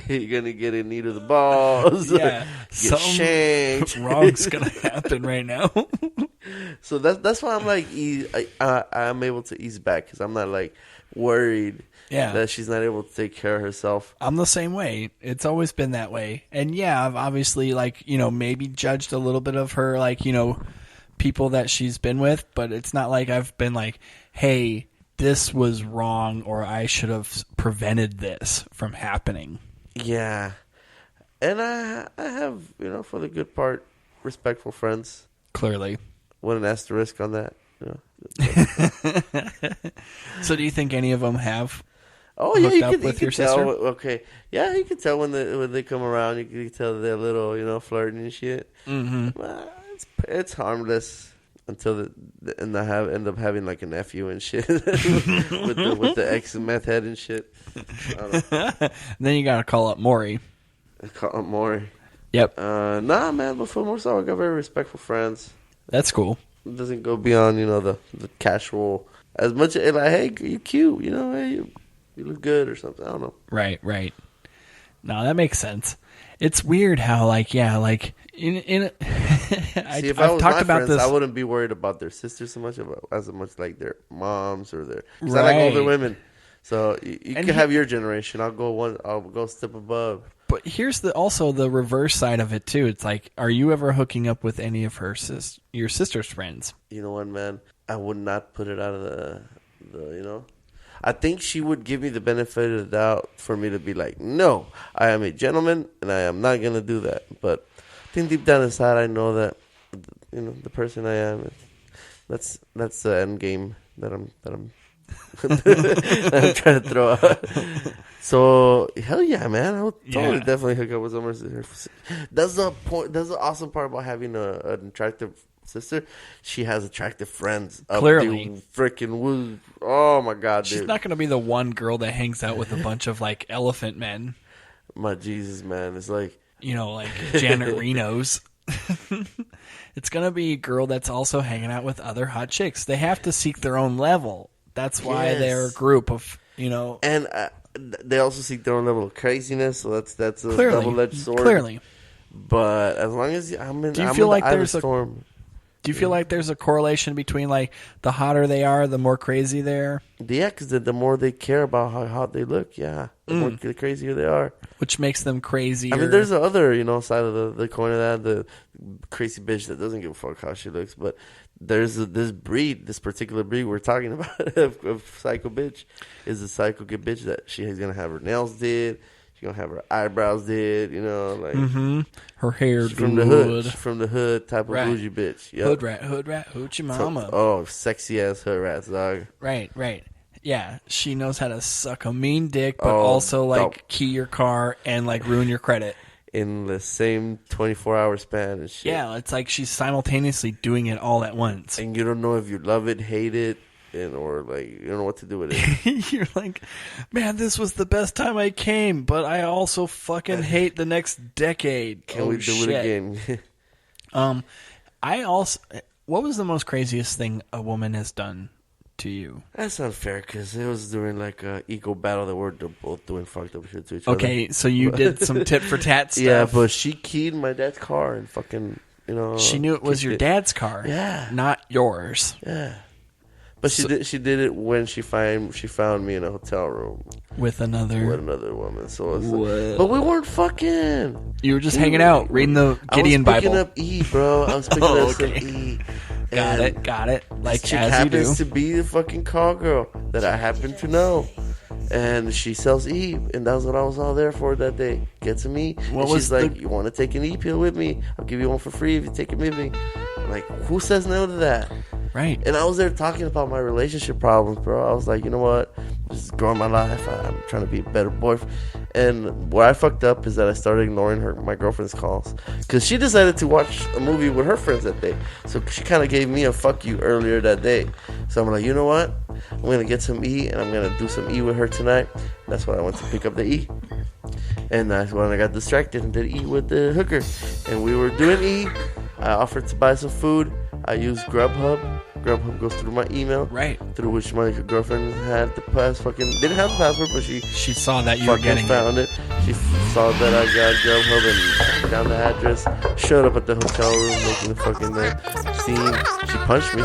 You're going to get in need of the balls. Yeah. Get shanked. Wrong's going to happen right now. So that's why I'm like, I'm able to ease back because I'm not, worried that she's not able to take care of herself. I'm the same way. It's always been that way. And yeah, I've obviously maybe judged a little bit of her, people that she's been with, but it's not like I've been like, hey, this was wrong or I should have prevented this from happening. Yeah. And I have, for the good part, respectful friends. Clearly. What an asterisk on that. So do you think any of them have you with your sister? Tell, okay. Yeah, you can tell when they come around. You can tell they're a little, flirting and shit. Mm-hmm. It's harmless until end up having a nephew and shit with the ex meth head and shit. Then you gotta call up Maury. Call up Maury. Yep. Nah, man. But for most, I got very respectful friends. That's cool. It doesn't go beyond, the casual. As much as hey, you cute, hey, you look good or something. I don't know. Right. No, that makes sense. It's weird how, in See, if I was talked about friends, this, I wouldn't be worried about their sisters so much, as much like their moms or their. Because I like older women, so you can have your generation. I'll go a step above. But here's also the reverse side of it too. It's like, are you ever hooking up with any of your sister's friends? You know what, man? I would not put it out of the. I think she would give me the benefit of the doubt for me to be like, no, I am a gentleman and I am not gonna do that. But I think deep down inside, I know that the person I am. That's the end game that I'm I'm trying to throw out. So hell yeah, man! I would totally definitely hook up with someone. That's the point. That's the awesome part about having an attractive sister. She has attractive friends. Clearly, freaking oh my god, dude! She's not gonna be the one girl that hangs out with a bunch of elephant men. My Jesus, man! It's like Janet Reno's. It's gonna be a girl that's also hanging out with other hot chicks. They have to seek their own level. That's why they're a group of and. They also seek their own level of craziness, so that's a double-edged sword. Clearly, but as long as I'm in, do you I'm feel in like the there's storm. Do you feel like there's a correlation between the hotter they are, the more crazy they are? Yeah, because the more they care about how hot they look, the more the crazier they are. Which makes them crazier. I mean, there's the other side of the coin of that, the crazy bitch that doesn't give a fuck how she looks, but. There's this particular breed we're talking about of psycho bitch is a psycho bitch that she's gonna have her nails did, she's gonna have her eyebrows did, her hair from the hood, from the hood type of bougie bitch. Yep. Hood rat, hoochie mama. Sexy ass hood rats, dog. Right. Yeah, she knows how to suck a mean dick, but also key your car and ruin your credit. In the same 24-hour span and shit. Yeah, it's like she's simultaneously doing it all at once. And you don't know if you love it, hate it, or you don't know what to do with it. You're like, man, this was the best time I came, but I also fucking hate the next decade. Can we do it again? What was the most craziest thing a woman has done to you? That's unfair because it was during a ego battle that we're both doing fucked up shit to each other. Okay, so you did some tit for tat stuff. Yeah, but she keyed my dad's car and fucking She knew it was your dad's car. Yeah, not yours. Yeah, But she did it when she found me in a hotel room with another woman. So it's like, but we weren't fucking. You were just hanging out, reading the Gideon Bible. I was picking up E, bro. I was picking up some E. Got it. Like she as you do. happens to be the fucking call girl that I happen to know. And she sells E, and that's what I was all there for that day. Get some E. And she's like, you want to take an E pill with me? I'll give you one for free if you take it with me. I'm like, who says no to that? Right. And I was there talking about my relationship problems, bro. I was like, you know what? This is growing my life. I'm trying to be a better boyfriend. And where I fucked up is that I started ignoring my girlfriend's calls. Because she decided to watch a movie with her friends that day. So she kind of gave me a fuck you earlier that day. So I'm like, you know what? I'm going to get some E, and I'm going to do some E with her tonight. That's why I went to pick up the E. And that's when I got distracted and did E with the hooker. And we were doing E. I offered to buy some food. I used Grubhub. Grubhub goes through my email. Right. Through which my girlfriend had the didn't have the password, but she saw that you were getting found it. She saw that I got Grubhub and tracked down the address. Showed up at the hotel room making the fucking scene. She punched me.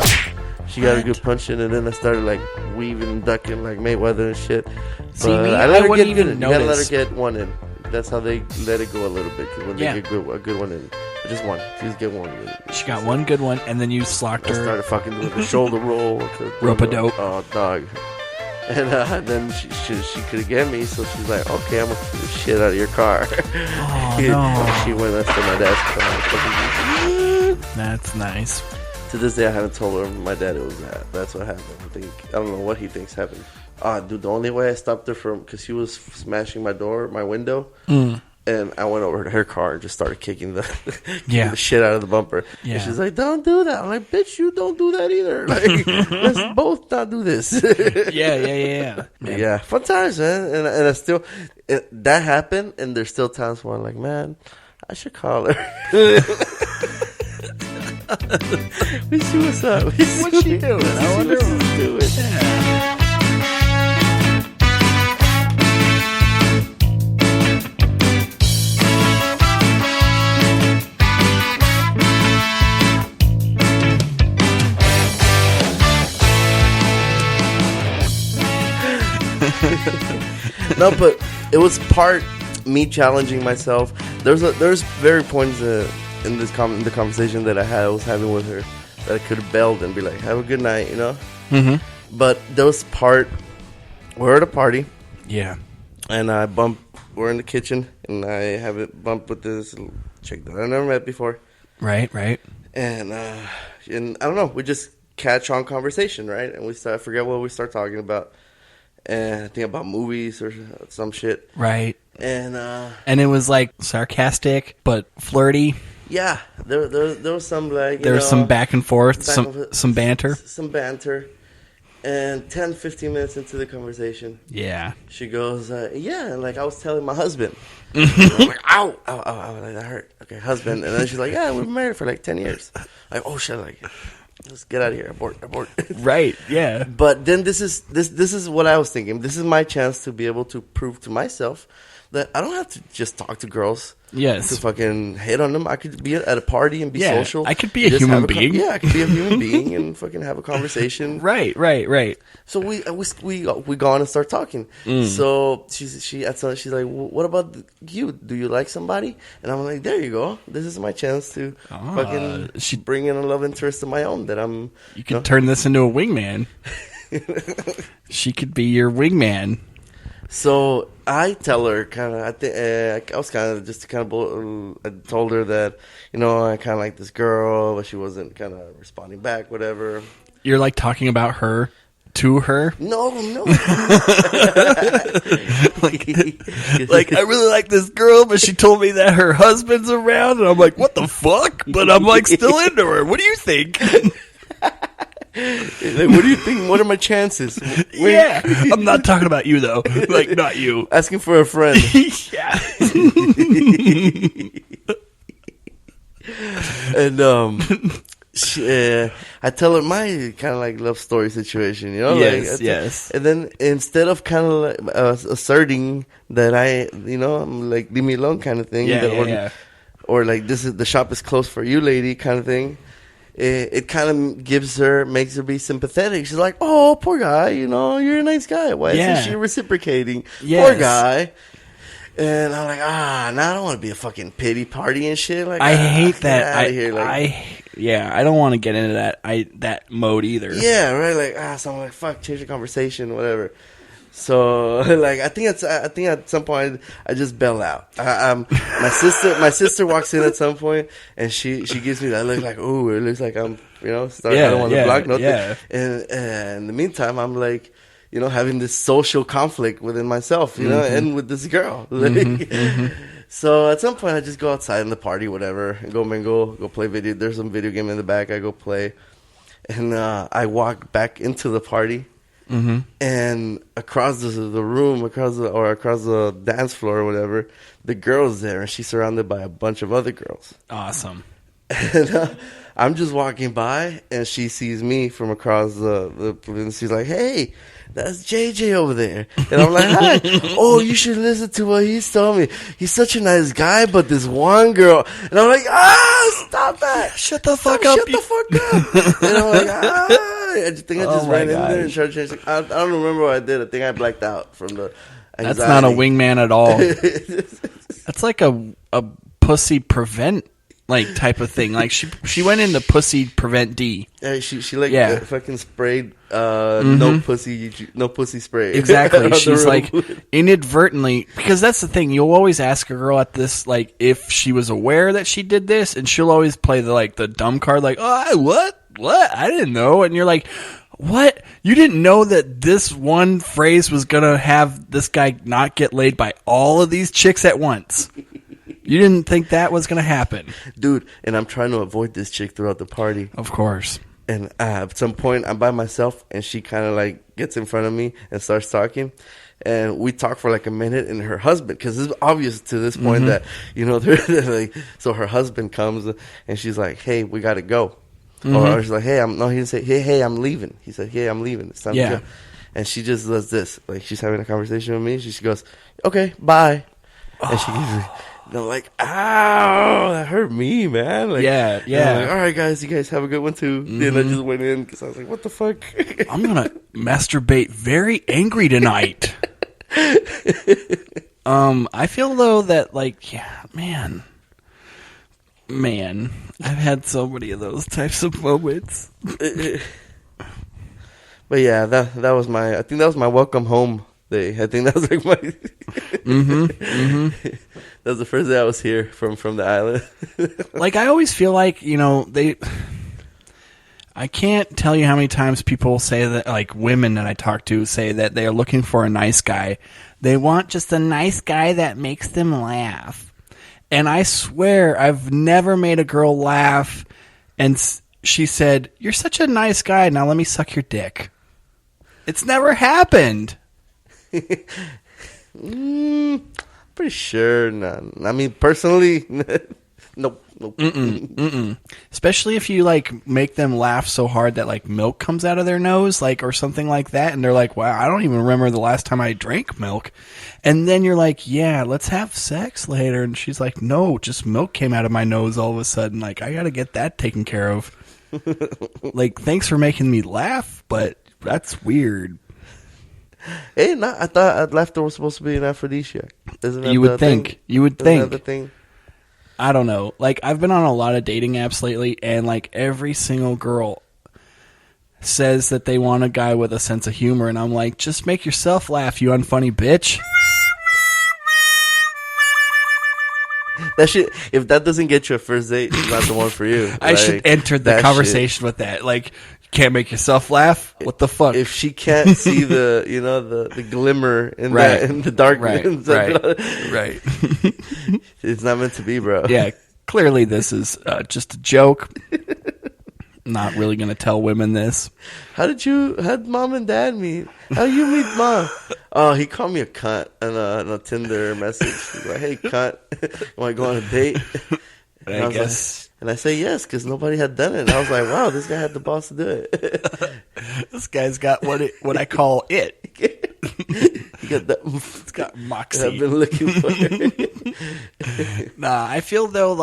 She got a good punch in, and then I started like weaving and ducking like Mayweather and shit. See, but me, I let her wouldn't get good. even You gotta let notice. her get one in. That's how they let it go a little bit. Because when they get a good one in, just one. She just get one. She got one good one, and then you slocked I her. started fucking doing the shoulder roll. Rope-a-dope. Oh, dog. And then she could get me, so she's like, okay, I'm going to kick the shit out of your car. Oh, no. She went up to my dad's car. That's nice. To this day, I haven't told her my dad it was that. That's what happened. I don't know what he thinks happened. Dude, the only way I stopped her because she was smashing my window. And I went over to her car and just started kicking the shit out of the bumper. Yeah. And she's like, don't do that. I'm like, bitch, you don't do that either. Like, let's both not do this. Yeah. Fun times, man. And I still, that happened, and there's still times where I'm like, man, I should call her. We see what's up. What's she doing? I wonder what she's doing. Yeah. No, but it was part me challenging myself. There's very points in the conversation that I was having with her that I could have bailed and be like, have a good night, you know? Mm-hmm. But there was part, we're at a party. Yeah. And we're in the kitchen, and I have it bumped with this chick that I never met before. Right. And I don't know, we just catch on conversation, right? And I forget what we start talking about. And I think about movies or some shit. Right. And it was like sarcastic, but flirty. Yeah, there was some like there was some back and forth, some banter. Some banter. And 10, 15 minutes into the conversation, yeah, she goes, yeah, like I was telling my husband. I'm like, ow, like, that hurt. Okay, husband. And then she's like, yeah, we've been married for like 10 years. Like, oh shit, like, let's get out of here, abort. Right, yeah. But then this is what I was thinking. This is my chance to be able to prove to myself that I don't have to just talk to girls. Yes. To fucking hit on them. I could be at a party and be social. I could be a human being. I could be a human being and fucking have a conversation. Right. So we go on and start talking. So she's like, what about you? Do you like somebody? And I'm like, there you go. This is my chance to fucking bring in a love interest of my own that I'm. You could turn this into a wingman. She could be your wingman. So I tell her I was I told her that, I kind of like this girl, but she wasn't kind of responding back, whatever. You're like talking about her to her? No. like I really like this girl, but she told me that her husband's around, and I'm like, what the fuck? But I'm like still into her. What do you think? Like, what do you think? What are my chances? Yeah, I'm not talking about you though. Like, not you. Asking for a friend. Yeah. And I tell her my kind of like love story situation, Yes. And then instead of kind of like asserting that I'm like leave me alone kind of thing, or like the shop is closed for you, lady, kind of thing. it kind of makes her be sympathetic. She's like, oh, poor guy, you're a nice guy. Why isn't she reciprocating? Yes. Poor guy. And I'm like, now I don't want to be a fucking pity party and shit. Like, I hate that. I don't want to get into that mode either. Yeah, right. Like, so I'm like, fuck, change the conversation, whatever. So, like, I think at some point I just bail out. My sister walks in at some point and she gives me that look like, ooh, it looks like I'm, I don't want to block nothing. Yeah. And in the meantime, I'm like, having this social conflict within myself, and with this girl. Like, so at some point I just go outside in the party, whatever, and go mingle, go play video. There's some video game in the back. I go play, and I walk back into the party. And across the room, across the dance floor or whatever, the girl's there, and she's surrounded by a bunch of other girls. Awesome. And I'm just walking by, and she sees me from across and she's like, "Hey, that's JJ over there." And I'm like, "Hi." "Oh, you should listen to what he's telling me. He's such a nice guy, but this one girl." And I'm like, stop that. Shut the fuck up. Shut the fuck up. And I'm like, I think I just ran in there and started changing. I don't remember what I did. I think I blacked out from the anxiety. That's not a wingman at all. That's like a pussy prevent type of thing. Like she went into pussy prevent D. Yeah, she fucking sprayed no pussy spray. Exactly. She's like inadvertently, because that's the thing. You'll always ask a girl at this if she was aware that she did this, and she'll always play the dumb card what? I didn't know. And you're like, what? You didn't know that this one phrase was going to have this guy not get laid by all of these chicks at once. You didn't think that was going to happen. Dude, and I'm trying to avoid this chick throughout the party. Of course. And at some point, I'm by myself, and she kind of gets in front of me and starts talking. And we talk for a minute, and her husband, because it's obvious to this point that, they're so her husband comes, and she's like, "Hey, we got to go." Or she's like, he didn't say, hey, I'm leaving. He said, "Hey, I'm leaving. It's time to go." And she just does this. She's having a conversation with me. She goes, "Okay, bye." And she gives me, and I'm like, ow, that hurt me, man. Yeah. I'm like, all right, guys, you guys have a good one, too. Then I just went in because I was like, what the fuck? I'm going to masturbate very angry tonight. I feel, though, that, Man, I've had so many of those types of moments. But yeah, that was I think that was my welcome home day. I think that was my that was the first day I was here from the island. I always feel like, I can't tell you how many times people say that, women that I talk to say that they are looking for a nice guy. They want just a nice guy that makes them laugh. And I swear I've never made a girl laugh and she said, "You're such a nice guy, now let me suck your dick." It's never happened. Pretty sure none. I mean, personally, nope. Especially if you make them laugh so hard that milk comes out of their nose, or something like that, and they're like, "Wow, I don't even remember the last time I drank milk." And then you're like, "Yeah, let's have sex later," and she's like, "No, just milk came out of my nose all of a sudden. I gotta get that taken care of." Thanks for making me laugh, but that's weird. Hey, I thought laughter was supposed to be an aphrodisiac. Isn't that you would think? You would think. Isn't that the thing? I don't know. I've been on a lot of dating apps lately, and every single girl says that they want a guy with a sense of humor, and I'm like, just make yourself laugh, you unfunny bitch. That shit, if that doesn't get you a first date, it's not the one for you. I should enter the conversation with that. Can't make yourself laugh? What the fuck? If she can't see the glimmer in the darkness, right. It's not meant to be, bro. Yeah, clearly this is just a joke. Not really gonna tell women this. How'd mom and dad meet? How'd you meet mom? Oh, he called me a cunt in a Tinder message. He's like, "Hey, cunt, you want to go on a date?" And I guess. And I say yes, because nobody had done it. And I was like, wow, this guy had the balls to do it. This guy's got what I call it. He got that. It's got moxie. I've been looking for it. Nah, I feel, though,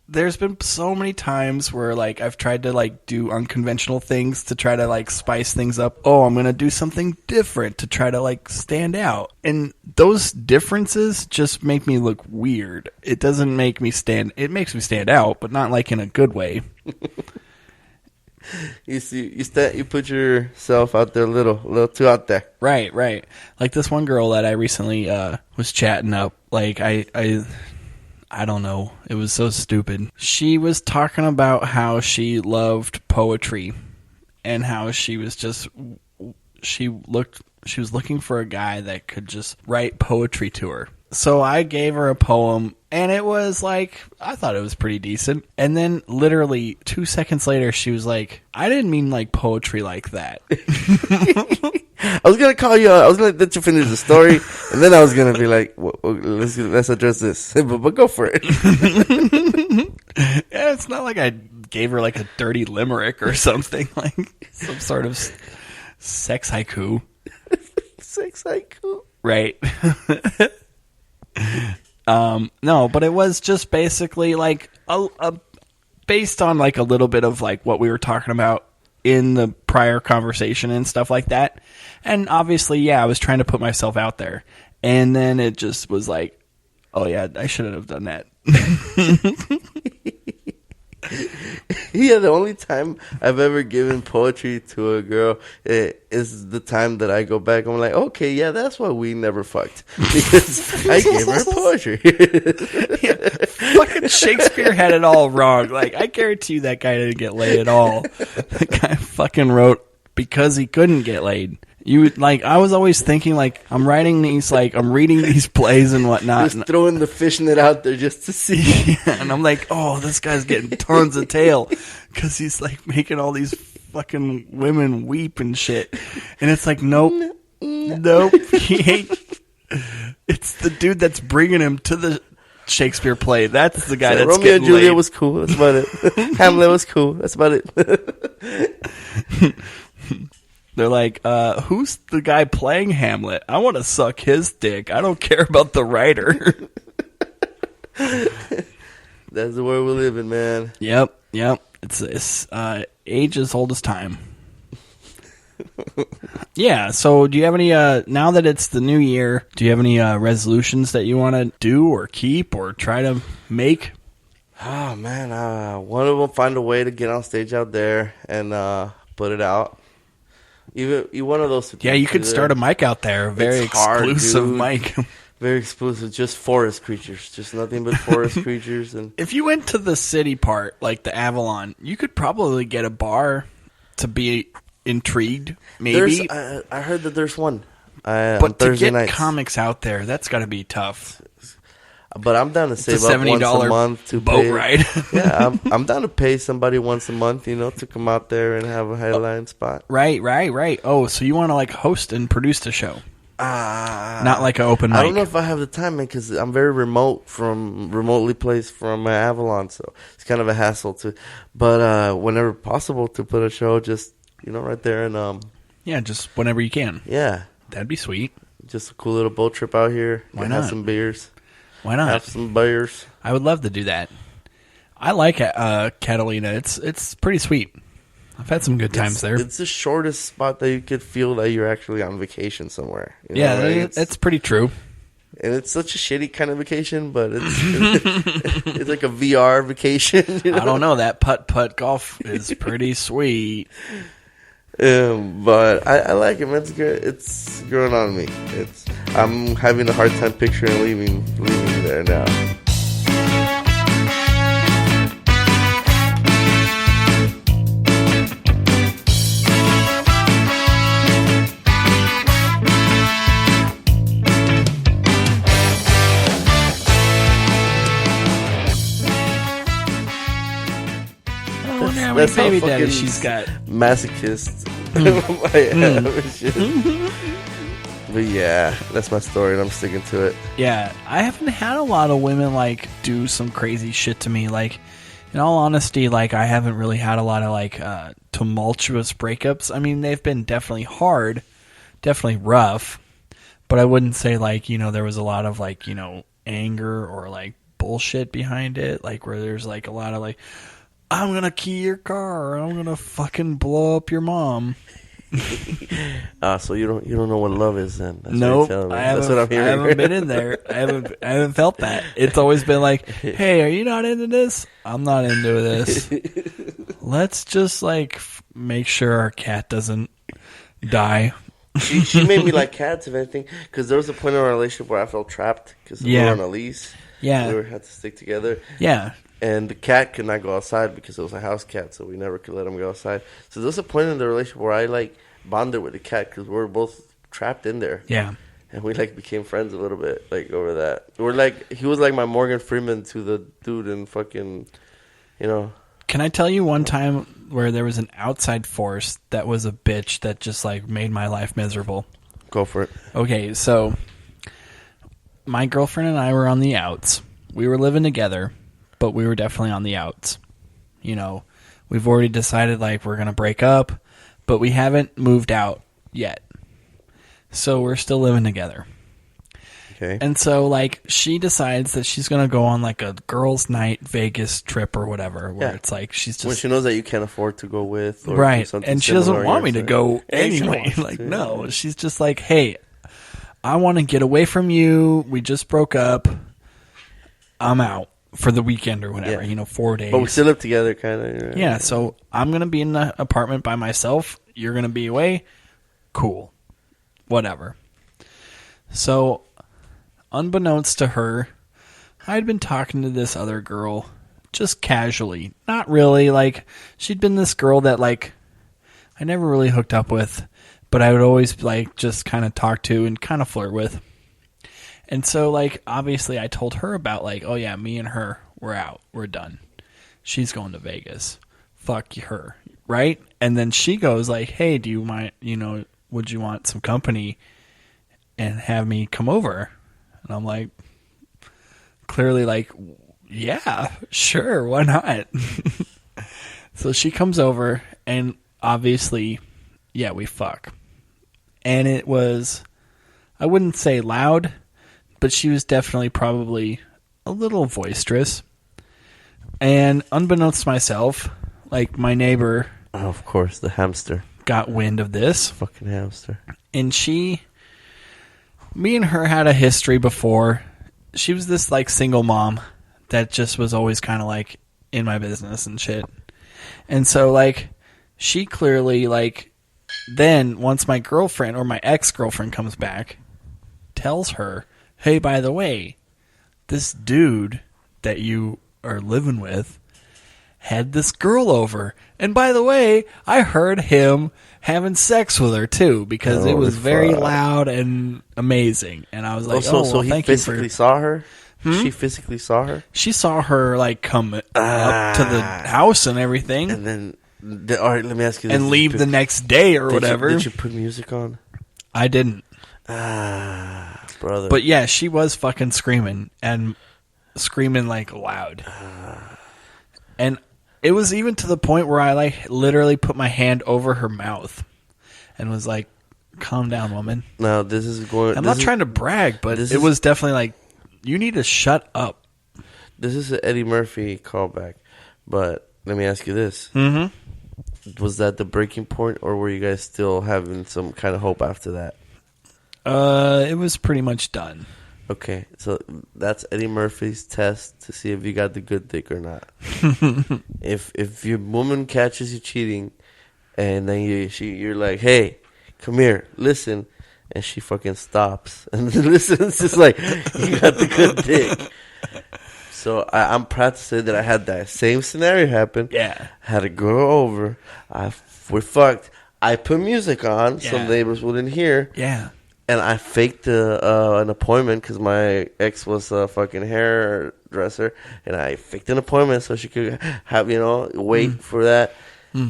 there's been so many times where like I've tried to like do unconventional things to try to like spice things up. Oh, I'm going to do something different to try to like stand out. And those differences just make me look weird. It doesn't make me it makes me stand out, but not like in a good way. You put yourself out there a little too out there. Right. Like this one girl that I recently was chatting up, like I don't know. It was so stupid. She was talking about how she loved poetry and how she was looking for a guy that could just write poetry to her. So I gave her a poem, and it was like, I thought it was pretty decent. And then literally 2 seconds later, she was like, I didn't mean like poetry like that. I was going to call you, I was going to let you finish the story, and then I was going to be like, well, let's address this. But go for it. Yeah, it's not like I gave her like a dirty limerick or something, like some sort of sex haiku. Sex haiku. Right. No, but it was just basically like based on like a little bit of like what we were talking about in the prior conversation and stuff like that. And obviously, yeah, I was trying to put myself out there. And then it just was like, oh yeah, I shouldn't have done that. Yeah, the only time I've ever given poetry to a girl is the time that I go back. I'm like, okay, yeah, that's why we never fucked. Because I gave her poetry. Yeah, fucking Shakespeare had it all wrong. Like, I guarantee you that guy didn't get laid at all. That guy fucking wrote because he couldn't get laid. I was always thinking, like, I'm reading these plays and whatnot. Just throwing the fishnet out there just to see. Yeah, and I'm like, oh, this guy's getting tons of tail. Because he's, like, making all these fucking women weep and shit. And it's like, nope, he ain't. It's the dude that's bringing him to the Shakespeare play. That's the guy that's Romeo getting and Juliet laid. was cool. That's about it. Hamlet was cool. That's about it. They're like, who's the guy playing Hamlet? I want to suck his dick. I don't care about the writer. That's the world we live in, man. Yep. It's age as old as time. Yeah, so do you have any, now that it's the new year, do you have any resolutions that you want to do or keep or try to make? Oh, man, one of them find a way to get on stage out there and put it out. Even one of those. Yeah, you could start a mic out there. Very exclusive mic. Very exclusive. Just forest creatures. Just nothing but forest creatures. And if you went to the city part, like the Avalon, you could probably get a bar to be intrigued. Maybe. I heard that there's one. But on Thursday to get nights. comics out there, that's got to be tough. But I'm down to save it's a up once a month to boat pay. ride. Yeah, I'm down to pay somebody once a month, to come out there and have a headline spot. Right. Oh, so you want to like host and produce the show? Not like an open mic. I don't know if I have the time, man, because I'm very remotely placed from Avalon, so it's kind of a hassle to. But whenever possible, to put a show, just right there and yeah, just whenever you can. Yeah, that'd be sweet. Just a cool little boat trip out here. Why not? Have some beers. Why not? Have some beers. I would love to do that. I like Catalina. It's pretty sweet. I've had some good times there. It's the shortest spot that you could feel that you're actually on vacation somewhere. Yeah, right? It's pretty true. And it's such a shitty kind of vacation, but it's like a VR vacation. I don't know. That putt golf is pretty sweet. But I like it, man. It's good. It's growing on me. I'm having a hard time picturing leaving there now. That's baby daddy she's got. Masochist. But yeah, that's my story and I'm sticking to it. Yeah, I haven't had a lot of women like do some crazy shit to me. Like, in all honesty, like I haven't really had a lot of like tumultuous breakups. I mean, they've been definitely hard, definitely rough, but I wouldn't say like, there was a lot of like, anger or like bullshit behind it, like where there's like a lot of like, I'm gonna key your car, or I'm gonna fucking blow up your mom. So you don't know what love is then? That's Nope, That's what I'm hearing. I haven't been in there. I haven't felt that. It's always been like, hey, are you not into this? I'm not into this. Let's just like make sure our cat doesn't die. She made me like cats, if anything, because there was a point in our relationship where I felt trapped because we were on a lease. Yeah, we had to stick together. Yeah. And the cat could not go outside because it was a house cat, so we never could let him go outside. So there was a point in the relationship where I like bonded with the cat because we were both trapped in there. Yeah. And we like became friends a little bit, like over that. We're like, he was like my Morgan Freeman to the dude in fucking, you know. Can I tell you one time where there was an outside force that was a bitch that just like made my life miserable? Go for it. Okay, so my girlfriend and I were on the outs. We were living together, but we were definitely on the outs. You know, we've already decided like we're going to break up, but we haven't moved out yet. So we're still living together. Okay. And so like she decides that she's going to go on like a girls' night Vegas trip or whatever, where it's like she's just... when she knows that you can't afford to go with. Or right. Do something and she doesn't similar, want me to go anyway. Like, no. She's just like, hey, I want to get away from you. We just broke up. I'm out for the weekend or whatever, 4 days. But we still live together, kind of. Right? Yeah, so I'm going to be in the apartment by myself. You're going to be away. Cool. Whatever. So, unbeknownst to her, I'd been talking to this other girl just casually. Not really. Like, she'd been this girl that, like, I never really hooked up with, but I would always, like, just kind of talk to and kind of flirt with. And so, like, obviously I told her about, like, oh, yeah, me and her, we're out. We're done. She's going to Vegas. Fuck her. Right? And then she goes, like, hey, do you mind, would you want some company and have me come over? And I'm like, clearly, like, yeah, sure, why not? So she comes over, and obviously, yeah, we fuck. And it was, I wouldn't say loud, but she was definitely probably a little boisterous. And unbeknownst to myself, like my neighbor... Oh, of course, the hamster. Got wind of this. Fucking hamster. And me and her had a history before. She was this like single mom that just was always kind of like in my business and shit. And so like she clearly like then once my girlfriend or my ex-girlfriend comes back, tells her, hey, by the way, this dude that you are living with had this girl over. And by the way, I heard him having sex with her too because it was very loud and amazing. And I was like, so he physically saw her? She physically saw her? She saw her like come up to the house and everything. And then, all right, let me ask you this. And leave the next day or whatever. Did you put music on? I didn't. Brother. But yeah, she was fucking screaming and screaming like loud. And it was even to the point where I like literally put my hand over her mouth and was like, calm down, woman. Now this is going... I'm not trying to brag, but it was definitely like, you need to shut up. This is an Eddie Murphy callback, but let me ask you this. Mm-hmm. Was that the breaking point, or were you guys still having some kind of hope after that? It was pretty much done. Okay, so that's Eddie Murphy's test to see if you got the good dick or not. If your woman catches you cheating, and then you're like, hey, come here, listen, and she fucking stops and listens, it's like, you got the good dick. So I'm proud to say that I had that same scenario happen. Yeah. Had a girl over. We're fucked. I put music on so neighbors wouldn't hear. Yeah. And I faked an appointment because my ex was a fucking hairdresser. And I faked an appointment so she could have, wait for that.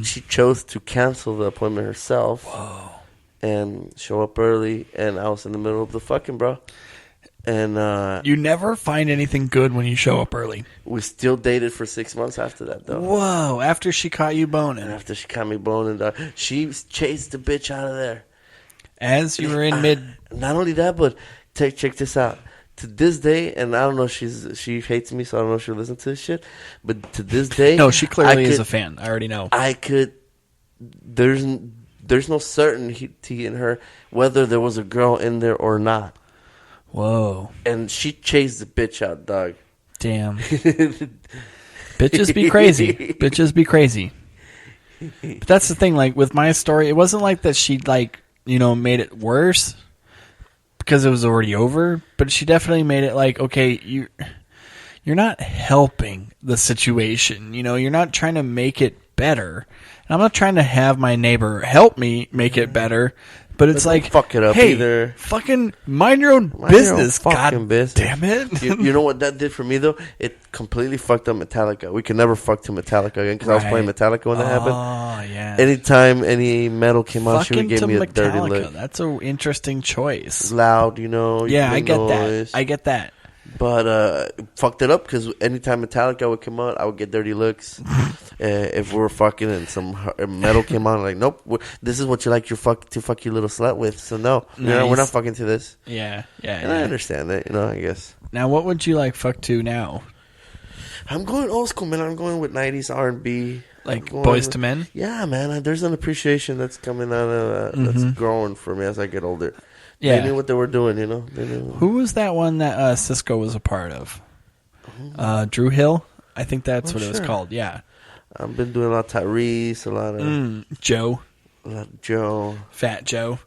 She chose to cancel the appointment herself. Whoa. And show up early. And I was in the middle of the fucking, bro. And you never find anything good when you show up early. We still dated for 6 months after that, though. Whoa, after she caught you boning. And after she caught me boning, she chased the bitch out of there. As you were in mid... Not only that, but check this out. to this day, and I don't know, she hates me, so I don't know if she'll listen to this shit. But to this day, No, she clearly is a fan. I already know. There's no certainty in her whether there was a girl in there or not. Whoa. And she chased the bitch out, dog. Damn. Bitches be crazy. Bitches be crazy. But that's the thing, like, with my story, it wasn't like that she, like, you know, made it worse because it was already over, but she definitely made it like, okay, you're not helping the situation. You know, you're not trying to make it better. And I'm not trying to have my neighbor help me make it better. But it's like, fuck it up hey, either. Fucking mind your own business. God business. Damn it. You know what that did for me, though? It completely fucked up Metallica. We could never fuck to Metallica again because I was playing Metallica when that happened. Oh, yeah. Anytime any metal came on, she would give me a Metallica. dirty look. That's an interesting choice. Loud, you know. Yeah, I get noise. that. I get that. But fucked it up because anytime Metallica would come on, I would get dirty looks. If we were fucking and some metal came on, like, nope, this is what you like to fuck your little slut with. So no, nice. we're not fucking to this. Yeah. And I understand that, you know. I guess. Now, what would you like fuck to now? I'm going old school, man. I'm going with 90s R&B. Like Boys to Men? Yeah, man. There's an appreciation that's coming out of that's growing for me as I get older. Yeah. They knew what they were doing, you know. Who was that one that Cisco was a part of? Drew Hill? I think that's what it was called. Yeah. I've been doing a lot of Tyrese, a lot of Joe. A lot of Joe. Fat Joe.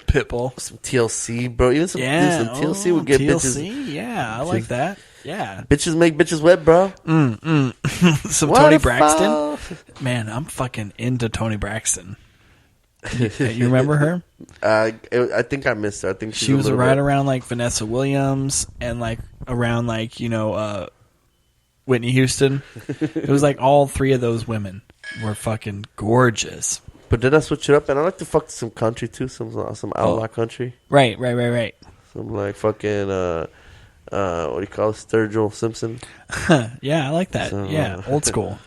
Pitbull. Some TLC, bro. Even some TLC would get TLC? bitches. Yeah, I like that. Yeah. Bitches make bitches wet, bro. Some Tony Braxton. Man, I'm fucking into Tony Braxton. You remember her? I think I missed her. I think she was right around like Vanessa Williams and like around like, you know, Whitney Houston. It was like all three of those women were fucking gorgeous. But then I switch it up, and I like to fuck some country too, some outlaw country. Right. Some like fucking what do you call it, Sturgill Simpson? Yeah, I like that. Yeah, old school.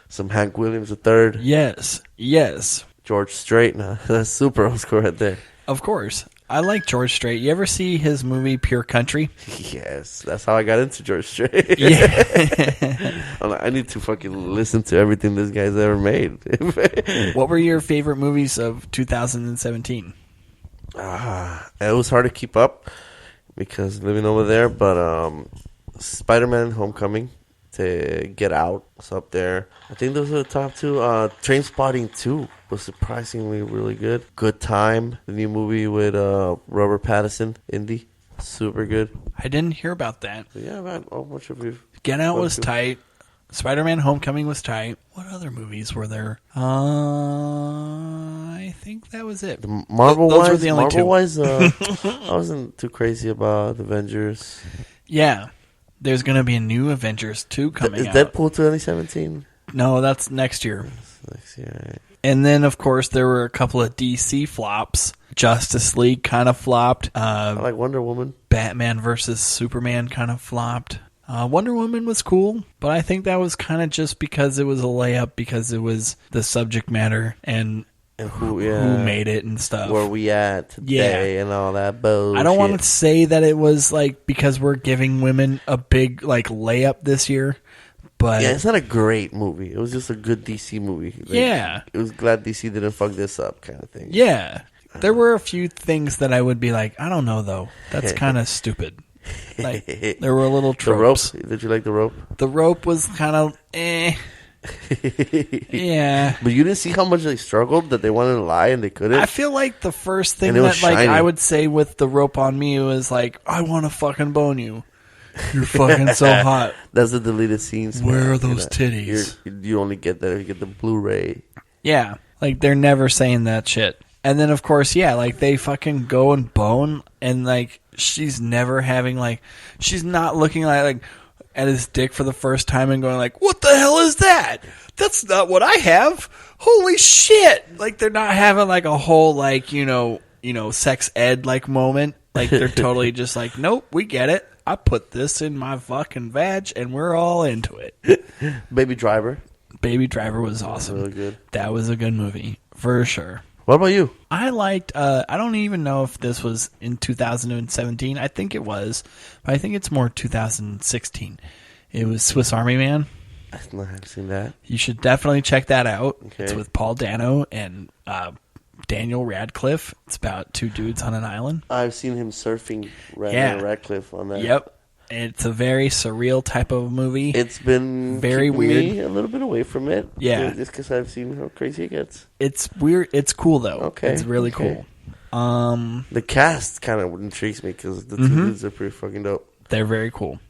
Some Hank Williams III. Yes. George Strait. Now that's super old school right there. Of course. I like George Strait. You ever see his movie Pure Country? Yes, that's how I got into George Strait. Yeah. I'm like, I need to fucking listen to everything this guy's ever made. What were your favorite movies of 2017? It was hard to keep up because living over there, but Spider-Man Homecoming, to Get Out was up there. I think those are the top two. Trainspotting 2 was surprisingly really good. Good Time, the new movie with Robert Pattinson, Indy, super good. I didn't hear about that. So yeah, man, a bunch of you. Get Out was tight. Spider-Man Homecoming was tight. What other movies were there? I think that was it. Marvel-wise, were the only two. I wasn't too crazy about Avengers. Yeah. There's going to be a new Avengers 2 coming out. Is Deadpool 2017? No, that's next year. Next year, right. And then, of course, there were a couple of DC flops. Justice League kind of flopped. I like Wonder Woman. Batman versus Superman kind of flopped. Wonder Woman was cool, but I think that was kind of just because it was a layup, because it was the subject matter and who made it and stuff. Where we at today and all that bullshit. I don't want to say that it was like because we're giving women a big like layup this year, but yeah, it's not a great movie. It was just a good DC movie. Like, yeah, it was glad DC didn't fuck this up, kind of thing. Yeah, there were a few things that I would be like, I don't know though. That's kind of stupid. Like there were little tropes. The Rope. Did you like The Rope? The Rope was kind of yeah, but you didn't see how much they struggled, that they wanted to lie and they couldn't. I feel like the first thing that like I would say with The Rope on Me was like, I want to fucking bone you. You're fucking so hot. That's the deleted scenes. Where are those titties? You only get that if you get the Blu-ray. Yeah, like they're never saying that shit. And then of course, yeah, like they fucking go and bone, and like she's never having like, she's not looking like at his dick for the first time and going like, what the hell is that? That's not what I have. Holy shit. Like they're not having like a whole like, you know, sex ed like moment. Like they're totally just like, nope, we get it. I put this in my fucking vag and we're all into it. Baby Driver. Baby Driver was awesome. Really good. That was a good movie for sure. What about you? I liked, I don't even know if this was in 2017. I think it was, but I think it's more 2016. It was Swiss Army Man. I haven't seen that. You should definitely check that out. Okay. It's with Paul Dano and Daniel Radcliffe. It's about two dudes on an island. I've seen him surfing Radcliffe on that. Yep. It's a very surreal type of movie. It's been very weird. Me a little bit away from it. Yeah. Just because I've seen how crazy it gets. It's weird. It's cool, though. Okay. It's really cool. The cast kind of intrigues me because the two dudes are pretty fucking dope. They're very cool.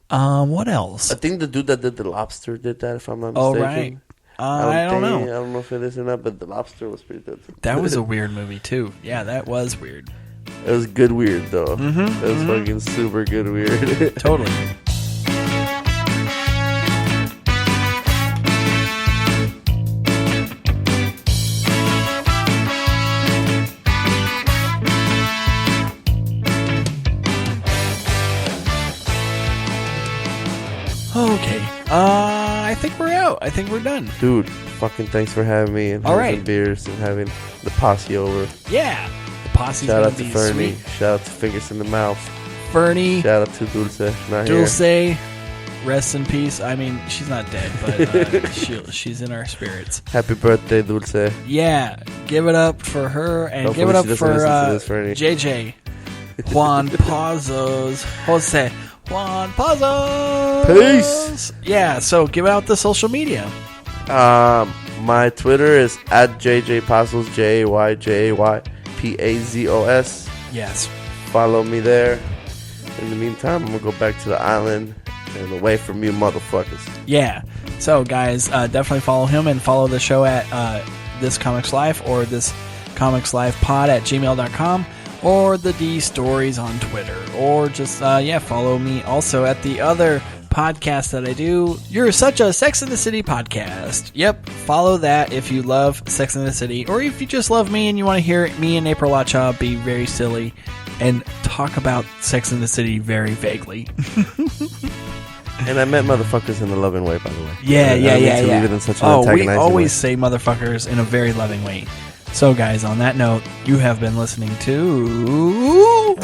What else? I think the dude that did The Lobster did that, if I'm not mistaken. Oh, right. I don't know. I don't know if it is or not, but The Lobster was pretty good. That was a weird movie, too. Yeah, that was weird. It was good weird, though. It was fucking super good weird. Totally. Okay. I think we're out. I think we're done. Dude, fucking thanks for having me and All having right. beers and having the posse over. Yeah. The posse's Shout gonna out to be Fernie. sweet. Shout out to Fingers in the Mouth. Fernie, Shout out to Dulce. Not here. Dulce, rest in peace. I mean, she's not dead, but she's in our spirits. Happy birthday, Dulce. Yeah. Give it up for her and Hopefully give it up she doesn't for listen to this, Fernie. JJ. Juan Pazos. Juan Pazos. Peace. Yeah, so give out the social media. My Twitter is at JJ Pazos, JayJayPazos. Yes. Follow me there. In the meantime, I'm going to go back to the island and away from you motherfuckers. Yeah. So, guys, definitely follow him and follow the show at This Comics Life or This Comics Life Pod at gmail.com or the D Stories on Twitter. Or just, follow me also at the other podcast that I do. You're Such a Sex and the City podcast. Yep. Follow that if you love Sex and the City or if you just love me and you want to hear me and April Lacha be very silly and talk about Sex and the City very vaguely. And I met motherfuckers in a loving way, by the way. Yeah. Leave it in such an We antagonizing always way. say motherfuckers in a very loving way. So, guys, on that note, you have been listening to